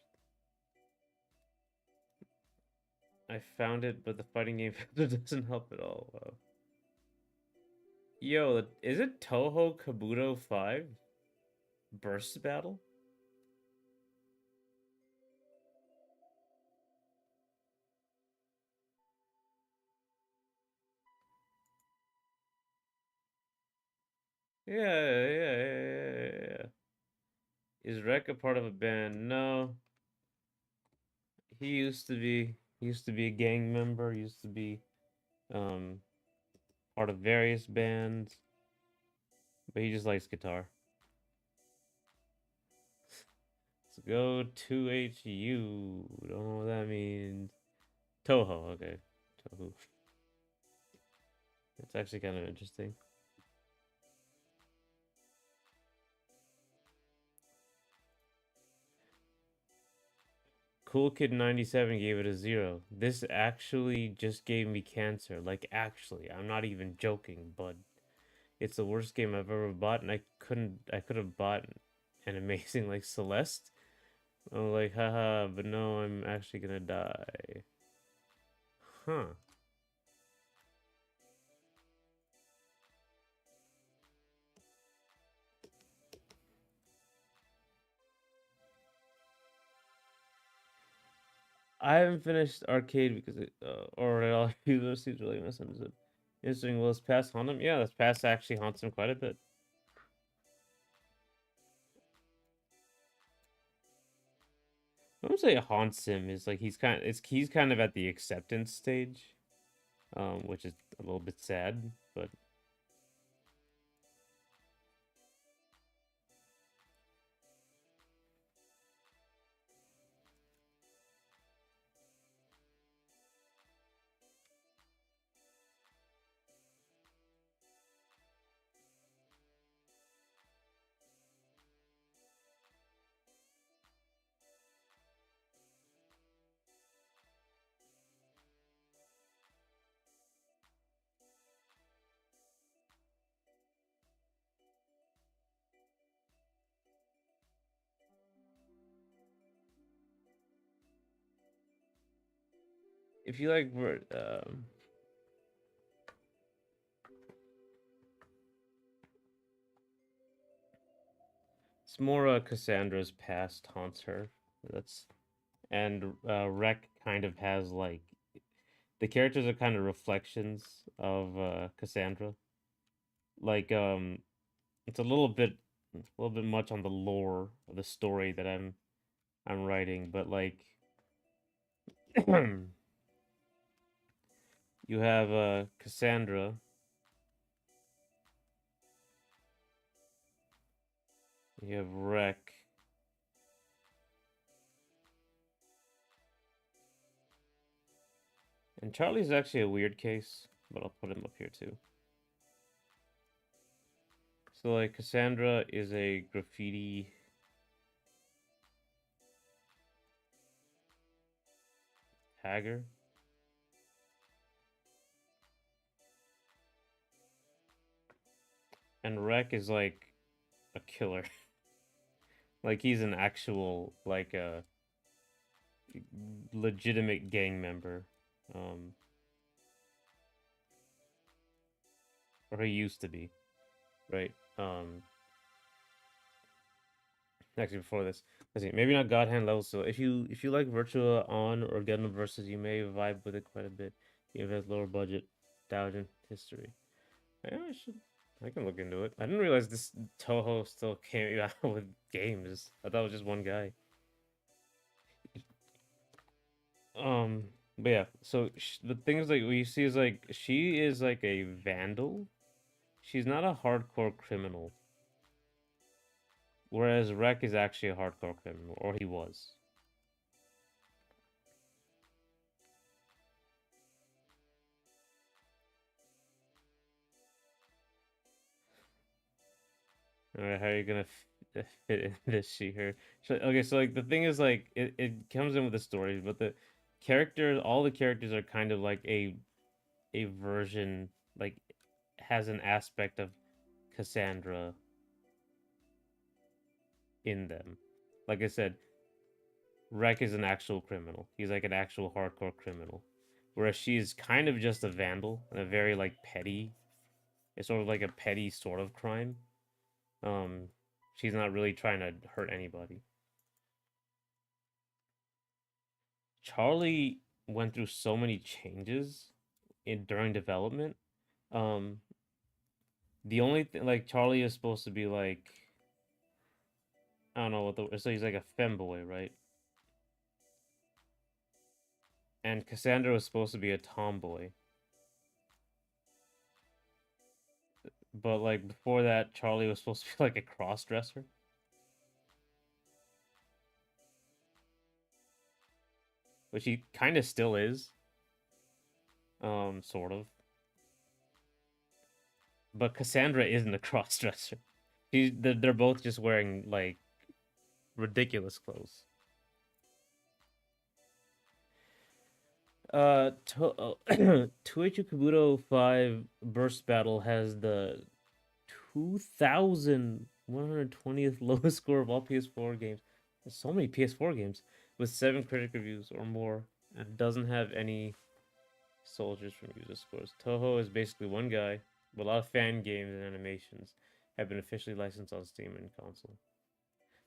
I found it, but the fighting game filter doesn't help at all. Wow. Yo, is it Toho Kabuto 5? Burst Battle? Yeah. Is Wrek a part of a band? No. He used to be. He used to be a gang member. He used to be um part of various bands. But he just likes guitar. Let's go to HU. Don't know what that means. Toho, okay. Toho. It's actually kind of interesting. Cool Kid 97 gave it a 0. This actually just gave me cancer. Like, actually, I'm not even joking, but it's the worst game I've ever bought, and I could have bought an amazing, like, Celeste. I'm like, haha, but no, I'm actually gonna die. Huh. I haven't finished Arcade because or at all, seems really misunderstood. Interesting, will this pass haunt him? Yeah, this pass actually haunts him quite a bit. I wouldn't say it haunts him. Is like he's kind of at the acceptance stage, which is a little bit sad. But if you like, It's more Cassandra's past haunts her. That's and Wrek kind of has like the characters are kind of reflections of Cassandra. Like it's a little bit much on the lore of the story that I'm writing, but like you have Cassandra, you have Wrek, and Charlie's actually a weird case, but I'll put him up here too. So like Cassandra is a graffiti tagger, and Wrek is like a killer. Like he's an actual like a legitimate gang member. Um or he used to be, right? Actually before this. Let's see, maybe not God Hand level, so if you like Virtua on or Gundam versus you may vibe with it quite a bit. Even if it has lower budget, Doujin history. Yeah, I can look into it. I didn't realize this Toho still came out with games. I thought it was just one guy. Um, but yeah, so the things like what you see is like she is like a vandal. She's not a hardcore criminal, whereas Wrek is actually a hardcore criminal, or he was. All right, how are you gonna fit in this she her? Okay, so like the thing is like it comes in with the story, but the characters, all the characters are kind of like a version, like has an aspect of Cassandra in them. Like I said, Wrek is an actual criminal. He's like an actual hardcore criminal. Whereas she's kind of just a vandal and a very like petty. It's sort of like a petty sort of crime. Um, she's not really trying to hurt anybody. Charlie went through so many changes during development. Um, the only thing like Charlie is supposed to be like I don't know what the so he's like a femboy, right? And Cassandra was supposed to be a tomboy. But like before that, Charlie was supposed to be like a cross dresser, which he kind of still is, sort of. But Cassandra isn't a cross dresser. They're both just wearing like ridiculous clothes. Toeichi Kabuto 5 Burst Battle has the 2,120th lowest score of all PS4 games. There's so many PS4 games with 7 critic reviews or more, and doesn't have any soldiers from user scores. Toho is basically one guy, but a lot of fan games and animations have been officially licensed on Steam and console.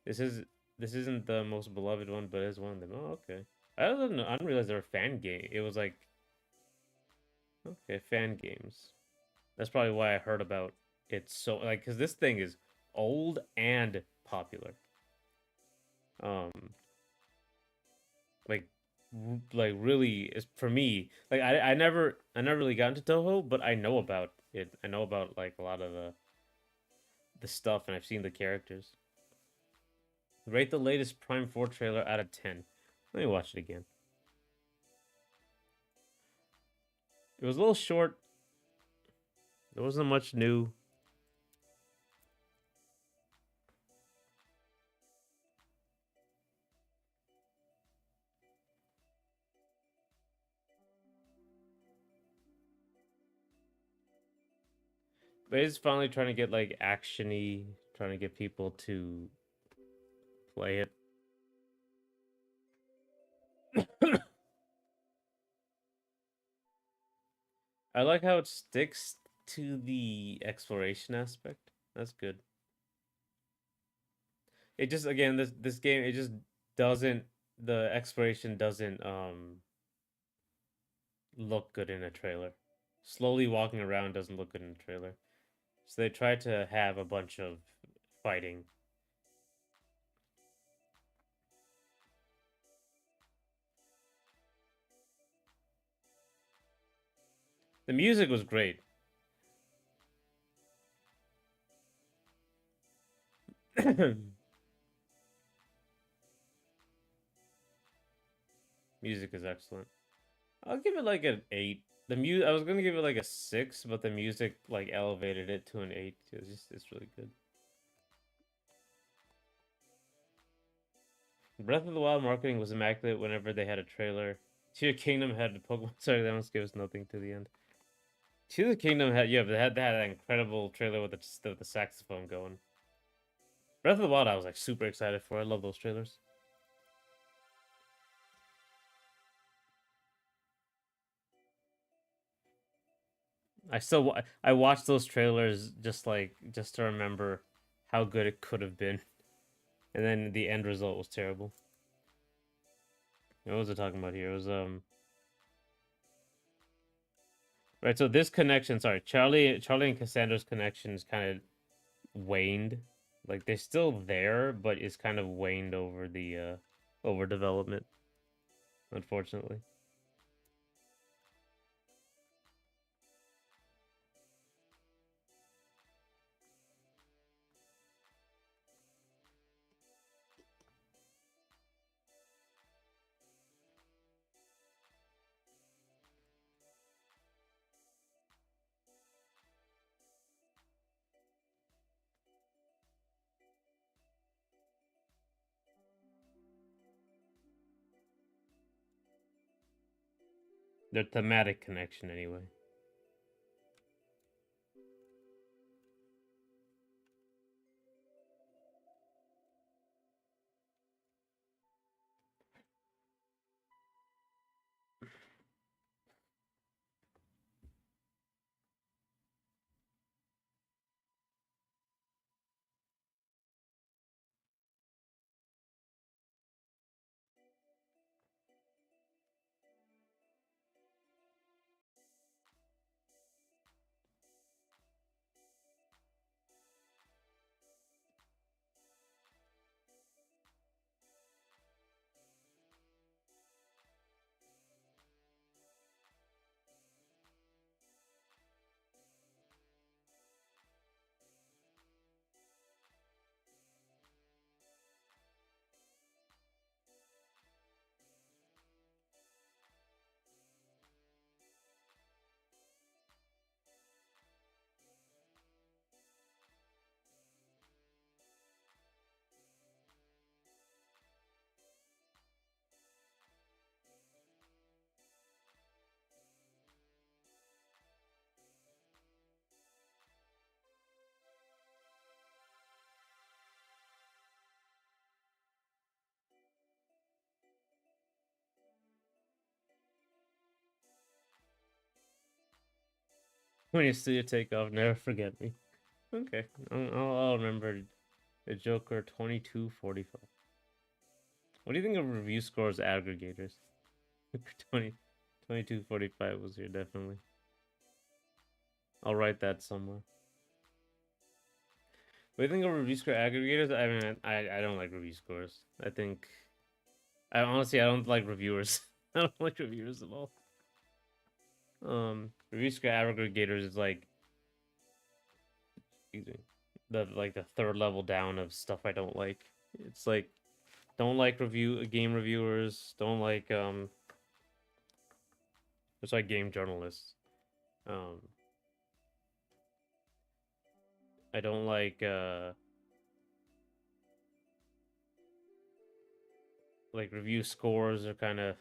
This is this isn't the most beloved one, but it's one of them. Oh, okay. I don't know. I didn't realize they were fan game. It was like okay, fan games. That's probably why I heard about it so like because this thing is old and popular. Um, like like really is for me. Like I never really got into Toho, but I know about it. I know about like a lot of the stuff, and I've seen the characters. Rate the latest Prime 4 trailer out of 10. Let me watch it again. It was a little short. There wasn't much new. But it's finally trying to get like actiony, trying to get people to play it. I like how it sticks to the exploration aspect. That's good. it just again this game it just doesn't the exploration doesn't look good in a trailer. Slowly walking around doesn't look good in a trailer. So they tried to have a bunch of fighting. The music was great. Music is excellent. I'll give it like an 8. The I was gonna give it like a 6, but the music like elevated it to an 8. It's really good. Breath of the Wild marketing was immaculate whenever they had a trailer. Tears of the Kingdom had the Pokemon. Sorry, that almost gave us nothing to the end. Tears of the Kingdom had they had that incredible trailer with the saxophone going. Breath of the Wild I was like super excited for. I love those trailers. I watched those trailers just to remember how good it could have been, and then the end result was terrible. What was I talking about here? It was right. So this connection, sorry, Charlie and Cassandra's connection is kind of waned. Like they're still there, but it's kind of waned over the over development, unfortunately. Their thematic connection, anyway. When you see it take off, never forget me. Okay, I'll remember the Joker 2245. What do you think of review scores aggregators? 20, 2245 was here definitely. I'll write that somewhere. What do you think of review score aggregators? I mean, I don't like review scores. I honestly I don't like reviewers. I don't like reviewers at all. Review score aggregators is like, excuse me, the third level down of stuff I don't like. It's like don't like review game reviewers. Don't like it's like game journalists. Um, I don't like review scores are kind of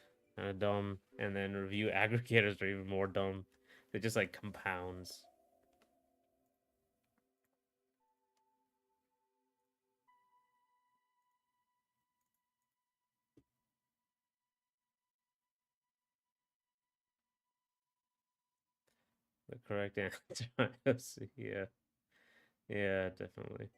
dumb, and then review aggregators are even more dumb. It just like compounds. The correct answer. Yeah, yeah, definitely.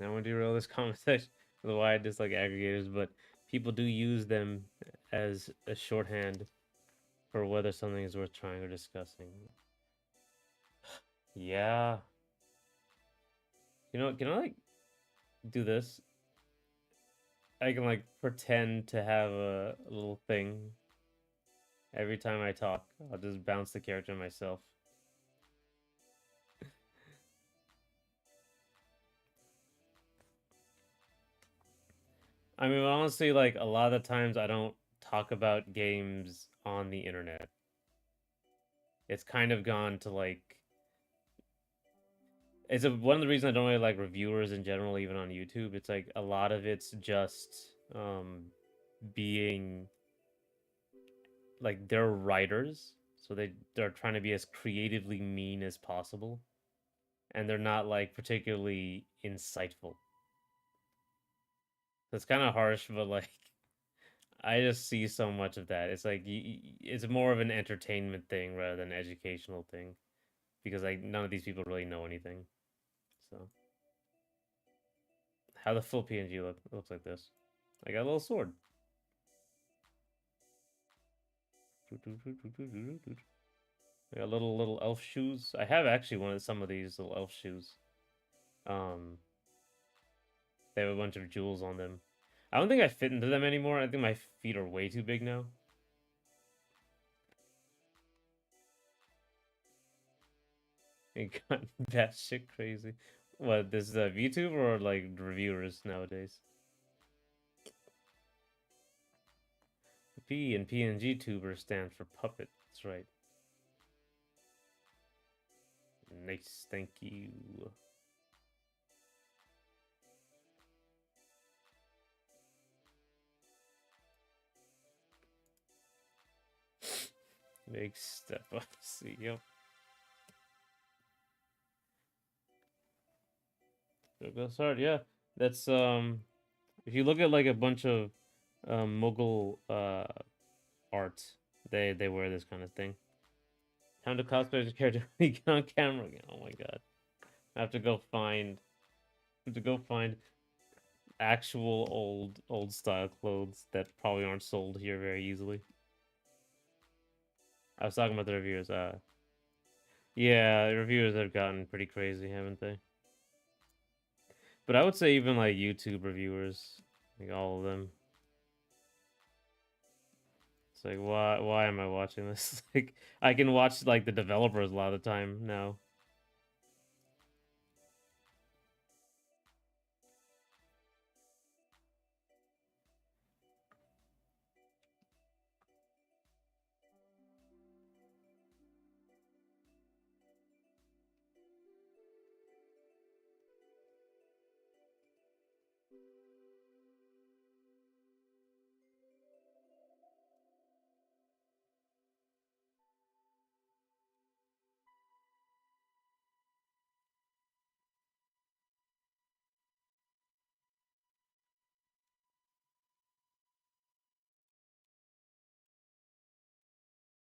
I want to derail this conversation with why I dislike aggregators, but people do use them as a shorthand for whether something is worth trying or discussing. Yeah. Can I like do this? I can like pretend to have a little thing every time I talk. I'll just bounce the character myself. I mean, honestly, like a lot of the times I don't talk about games on the internet. It's kind of gone to like one of the reasons I don't really like reviewers in general, even on YouTube. It's like a lot of it's just being like they're writers, so they're trying to be as creatively mean as possible, and they're not like particularly insightful. It's kind of harsh, but like I just see so much of that. It's like it's more of an entertainment thing rather than an educational thing because like none of these people really know anything. So how the full PNG look? It looks like this. I got a little sword. I got little elf shoes. I have actually wanted some of these little elf shoes. Um, they have a bunch of jewels on them. I don't think I fit into them anymore. I think my feet are way too big now. It got batshit crazy. What, this is a VTuber or like reviewers nowadays? P and PNG tuber stand for puppet. That's right. Nice, thank you. Big step up. See, yep. That's hard. Yeah, that's If you look at like a bunch of Mughal art, they wear this kind of thing. Time to cosplay as a character when you get on camera again. Oh my god, I have to go find. Actual old style clothes that probably aren't sold here very easily. I was talking about the reviewers. Yeah, the reviewers have gotten pretty crazy, haven't they? But I would say even like YouTube reviewers, like all of them. It's like why am I watching this? Like I can watch like the developers a lot of the time now.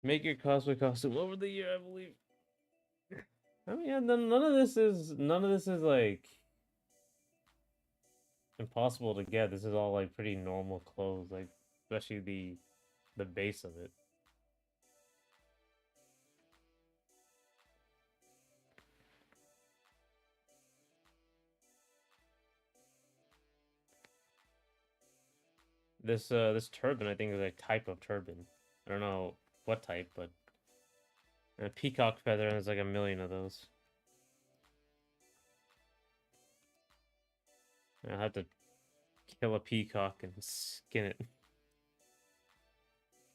Make your cosplay costume over the year, I believe. I mean, yeah, none of this is like impossible to get. This is all like pretty normal clothes, like especially the base of it. This turban I think is a type of turban. I don't know what type, but a peacock feather, and there's like a million of those. I'll have to kill a peacock and skin it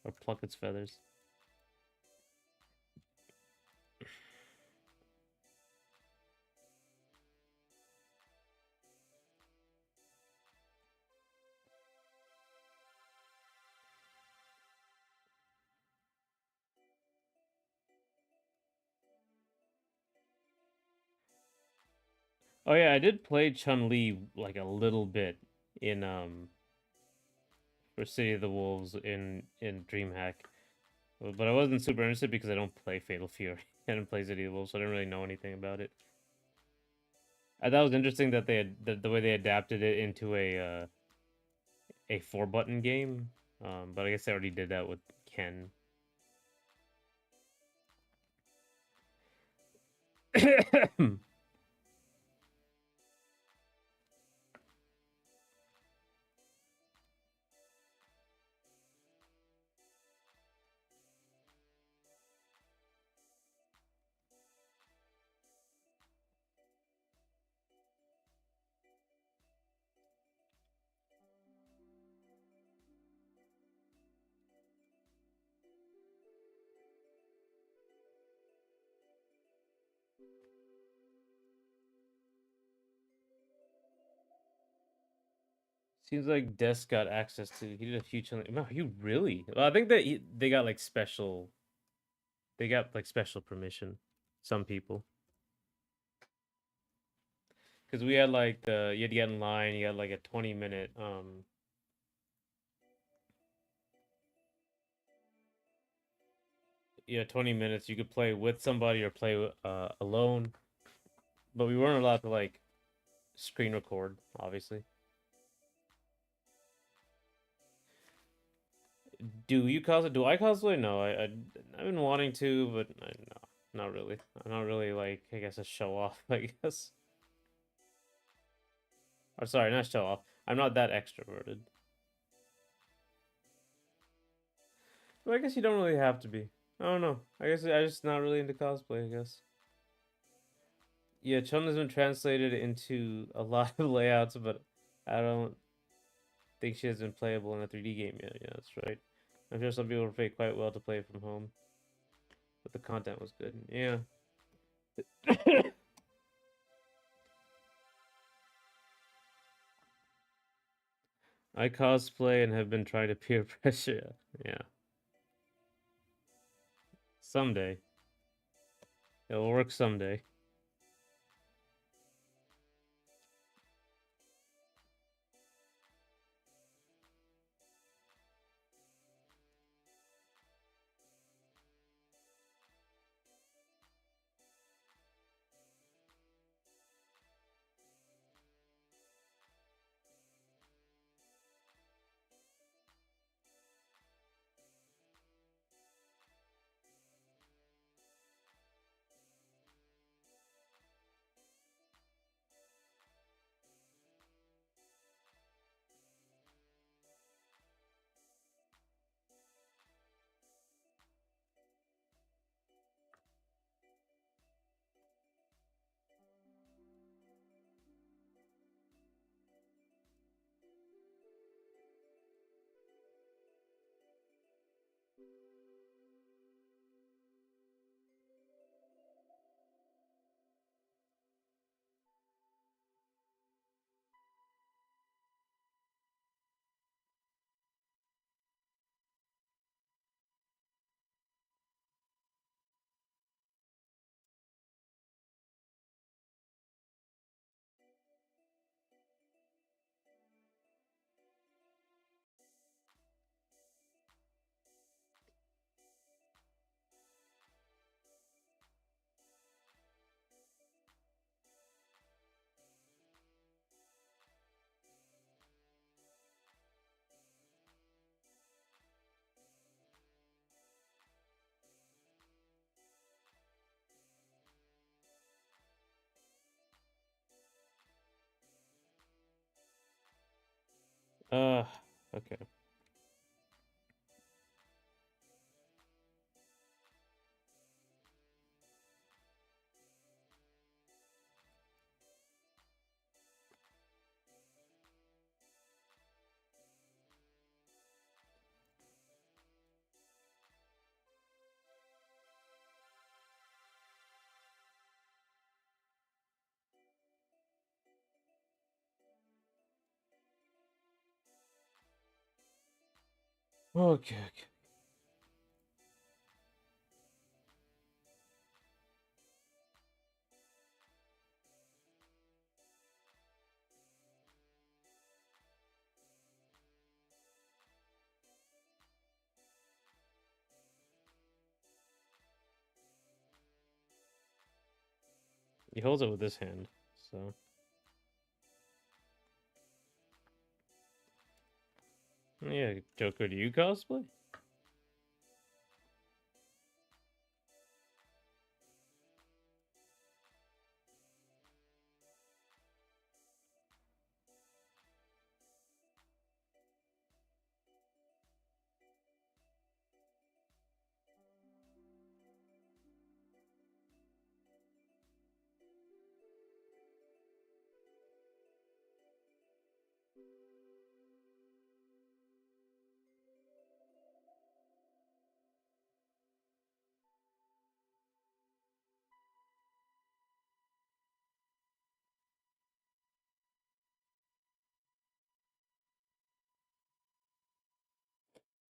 or pluck its feathers. Oh yeah, I did play Chun-Li like a little bit in for City of the Wolves in DreamHack. But I wasn't super interested because I don't play Fatal Fury. I didn't play City of the Wolves, so I didn't really know anything about it. I thought it was interesting that they had the way they adapted it into a 4-button game. But I guess they already did that with Ken. Seems like Des got access to. He did a few challenge. Wow, you really? Well, I think that they got like special. They got like special permission. Some people, because we had like you had to get in line. You had like a 20-minute yeah, 20 minutes. You could play with somebody or play alone, but we weren't allowed to like screen record, obviously. Do you cosplay? Do I cosplay? No, I've been wanting to, but no, not really. I'm not really like I guess a show off. I guess. Or sorry, not show off. I'm not that extroverted. But I guess you don't really have to be. I don't know. I guess I'm just not really into cosplay. I guess. Yeah, Chun has been translated into a lot of layouts, but I don't think she has been playable in a 3D game yet. Yeah, that's right. I'm sure some people would play quite well to play from home, but the content was good. Yeah. I cosplay and have been trying to peer pressure. Yeah. Someday. It'll work someday. Uh, okay. Okay, okay. He holds it with this hand, so. Yeah, Joker, do you cosplay?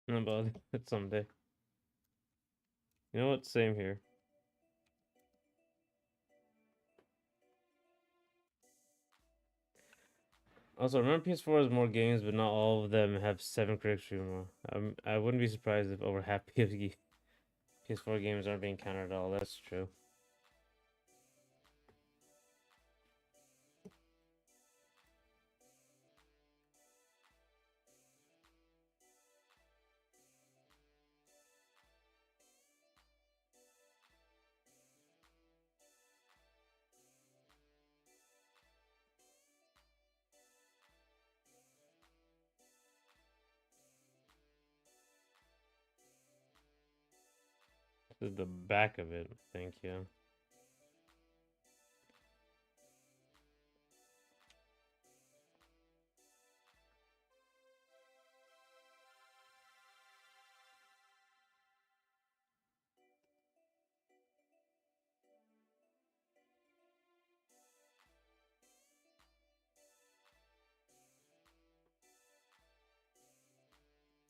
No, but it's someday. You know what? Same here. Also, remember PS4 has more games, but not all of them have 7 critics anymore. I wouldn't be surprised if over half PS4 games aren't being counted at all. That's true. This is the back of it, I think, yeah.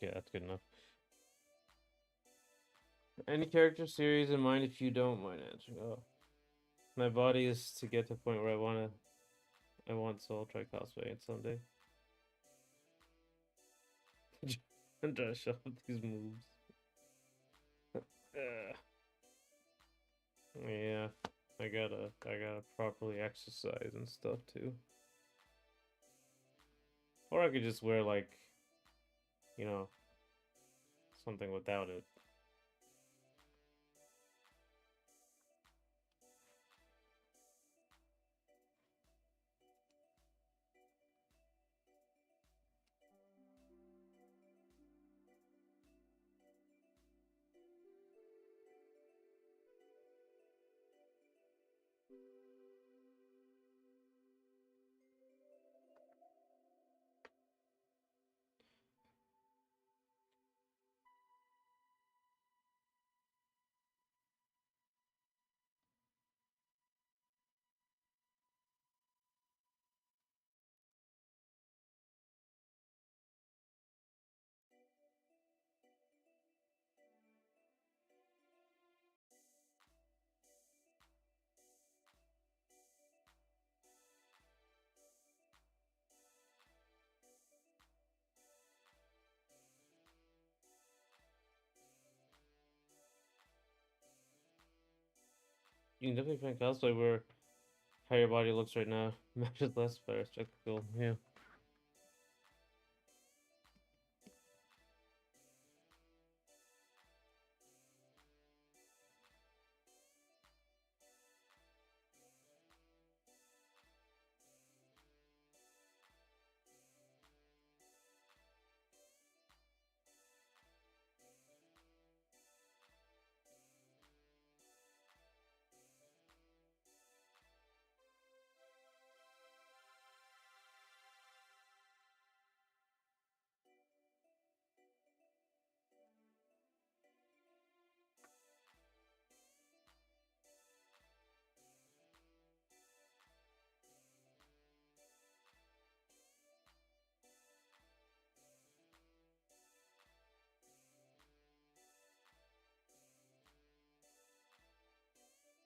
Yeah, that's good enough. Any character series in mind if you don't mind answering? Oh. My body is to get to the point where I want Soul try cosplay it someday. I'm trying to show off these moves. Yeah, I gotta properly exercise and stuff too. Or I could just wear like, you know, something without it. You can definitely find cosplay where how your body looks right now matches less better spectacle. Yeah.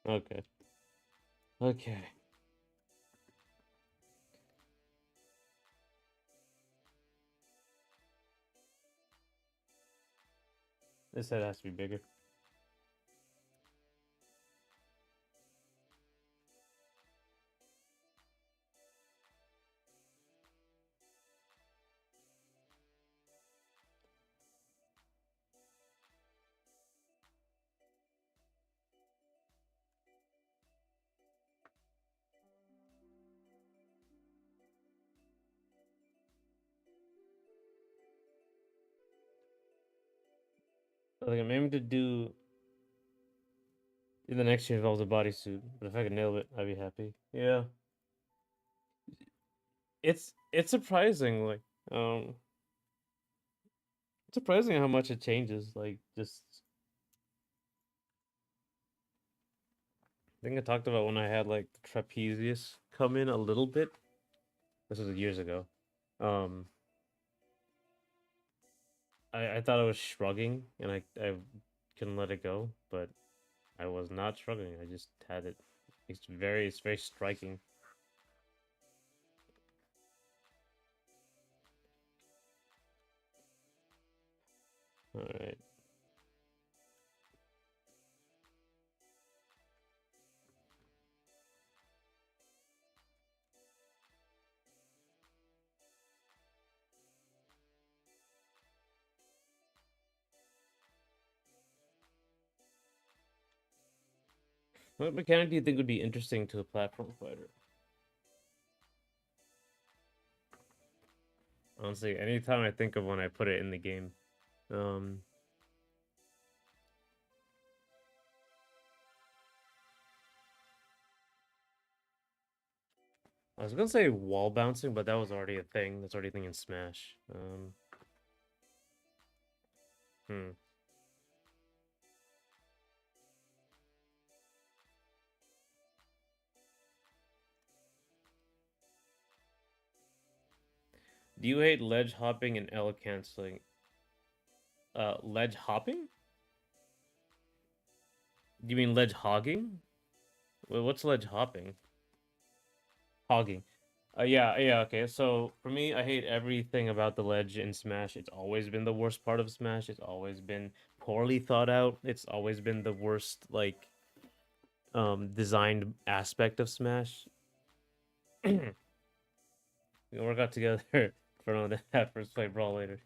Okay. Okay. This head has to be bigger. Like I'm aiming to do in the next year involves a bodysuit, but if I could nail it, I'd be happy. Yeah, it's surprising, like um, it's surprising how much it changes. Like just, I think I talked about when I had like the trapezius come in a little bit. This was years ago. Um, I thought I was shrugging and I couldn't let it go, but I was not shrugging. I just had it. It's very striking. All right. What mechanic do you think would be interesting to a platform fighter? Honestly, anytime I think of one, I put it in the game. Um, I was gonna say wall bouncing, but that was already a thing. That's already a thing in Smash. Hmm. Do you hate ledge hopping and L canceling? Ledge hopping? Do you mean ledge hogging? What's ledge hopping? Hogging. Yeah, okay. So for me, I hate everything about the ledge in Smash. It's always been the worst part of Smash. It's always been poorly thought out. It's always been the worst, like, designed aspect of Smash. We can work out together for another that first play brawl later.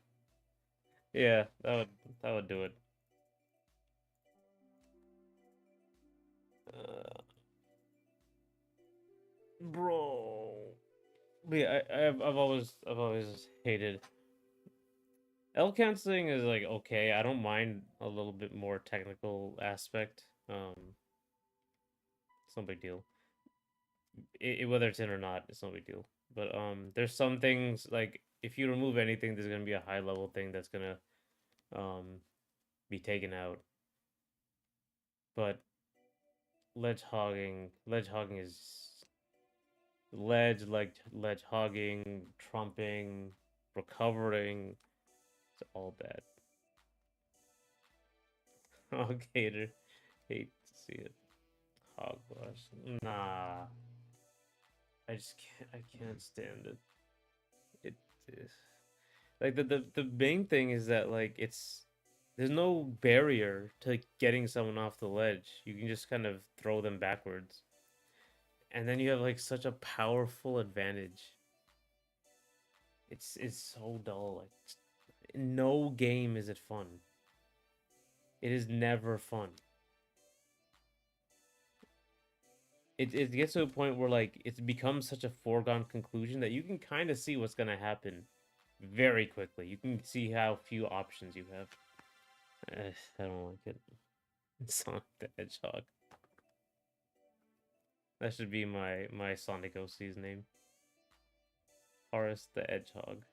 Yeah, that would do it. Uh, bro. But yeah, I've always hated L canceling is like okay. I don't mind a little bit more technical aspect. It's no big deal. Whether it's in or not, it's no big deal. But there's some things like if you remove anything, there's gonna be a high level thing that's gonna um be taken out. But ledge hogging is ledge hogging, trumping, recovering. It's all bad. Hog hate to see it. Hogwash. Nah, I can't stand it. It is like the main thing is that like there's no barrier to getting someone off the ledge. You can just kind of throw them backwards, and then you have like such a powerful advantage. It's so dull. Like no game is it fun. It is never fun. It gets to a point where like it's become such a foregone conclusion that you can kind of see what's gonna happen very quickly. You can see how few options you have. I don't like it. Sonic the Hedgehog. That should be my Sonic OC's name. Horace the Hedgehog.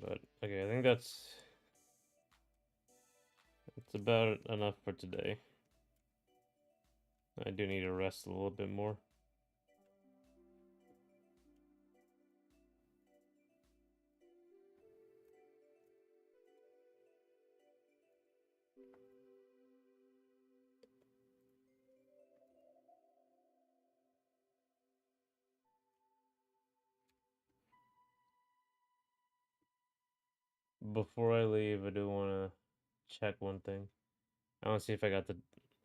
But okay, I think that's about enough for today. I do need to rest a little bit more. Before I leave, I do want to check one thing. I want to see if I got the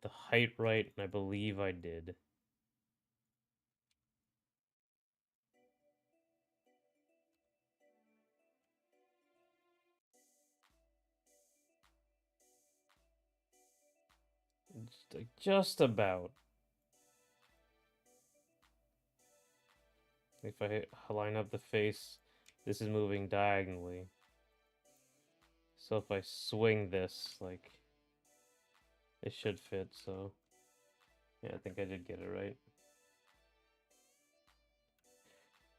height right, and I believe I did. Just about. If I line up the face, this is moving diagonally. So if I swing this, like, it should fit, so... Yeah, I think I did get it right.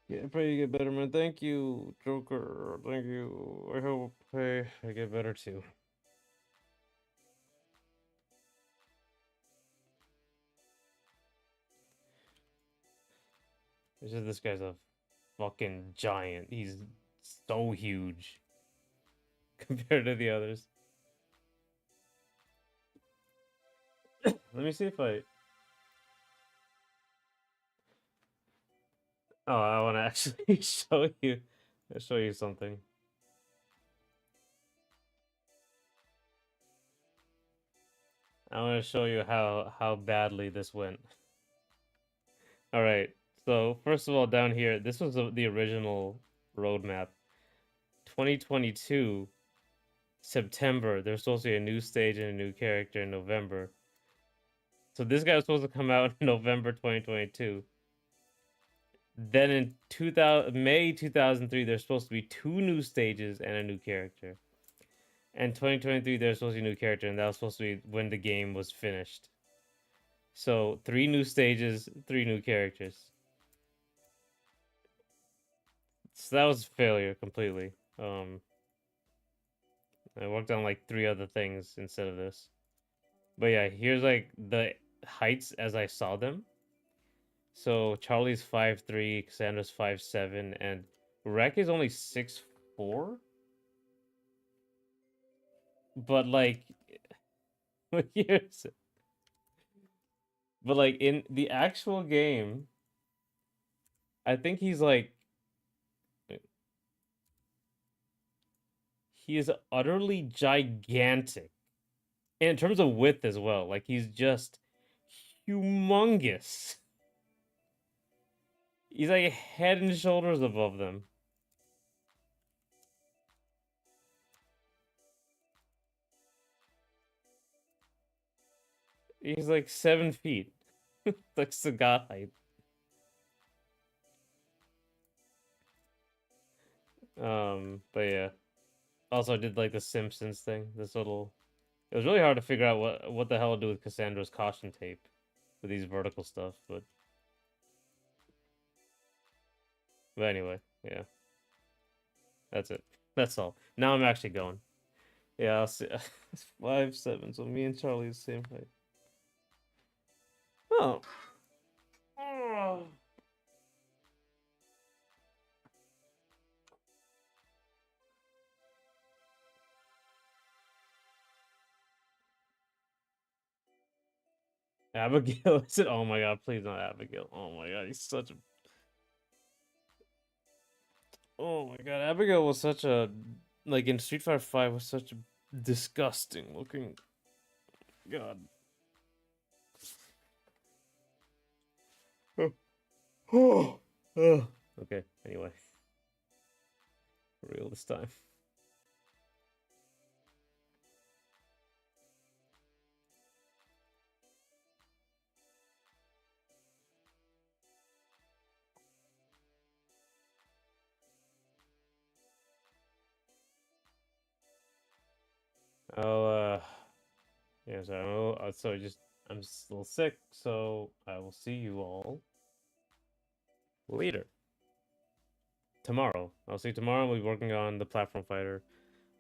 Yeah, I pray you get better, man. Thank you, Joker. Thank you. I hope I get better too. It's just this guy's a fucking giant. He's so huge compared to the others. Let me see if I... Oh, I want to actually show you something. I want to show you how badly this went. All right. So first of all, down here, this was the original roadmap. 2022 September. There's supposed to be a new stage and a new character in November. So this guy was supposed to come out in November 2022. Then in 2000 May 2003, there's supposed to be two new stages and a new character. And 2023, there's supposed to be a new character, and that was supposed to be when the game was finished. So 3 new stages, 3 new characters. So that was a failure completely. I worked on like 3 other things instead of this. But yeah, here's like the heights as I saw them. So Charlie's 5'3", Cassandra's 5'7", and Wrek is only 6'4". But like, here's, but like in the actual game, I think he's like, he is utterly gigantic. And in terms of width as well, like he's just humongous. He's like head and shoulders above them. He's like 7 feet. Like Sagat height. But yeah. Also, I did like the Simpsons thing. This little. It was really hard to figure out what the hell to do with Cassandra's caution tape with these vertical stuff, but anyway, yeah. That's it. That's all. Now I'm actually going. Yeah, I'll see. 5'7", so me and Charlie is the same height. Oh. Oh. Abigail is it? Oh my god, please not Abigail. Oh my god, he's such a. Oh my god, Abigail was such a. Like in Street Fighter 5 was such a disgusting looking. God. Oh. Oh. Okay, anyway. Real this time. Oh, yeah, so just, I'm still sick, so I will see you all later. Tomorrow. I'll see you tomorrow. We'll be working on the platform fighter.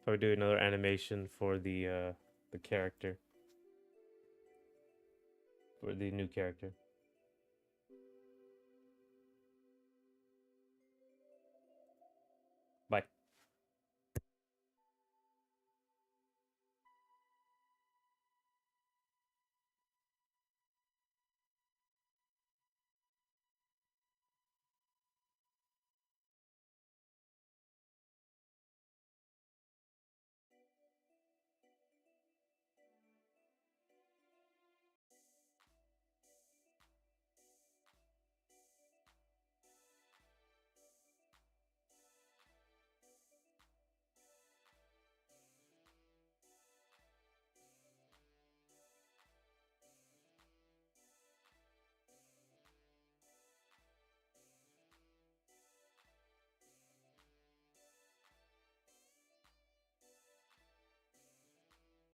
Probably do another animation for the character. For the new character.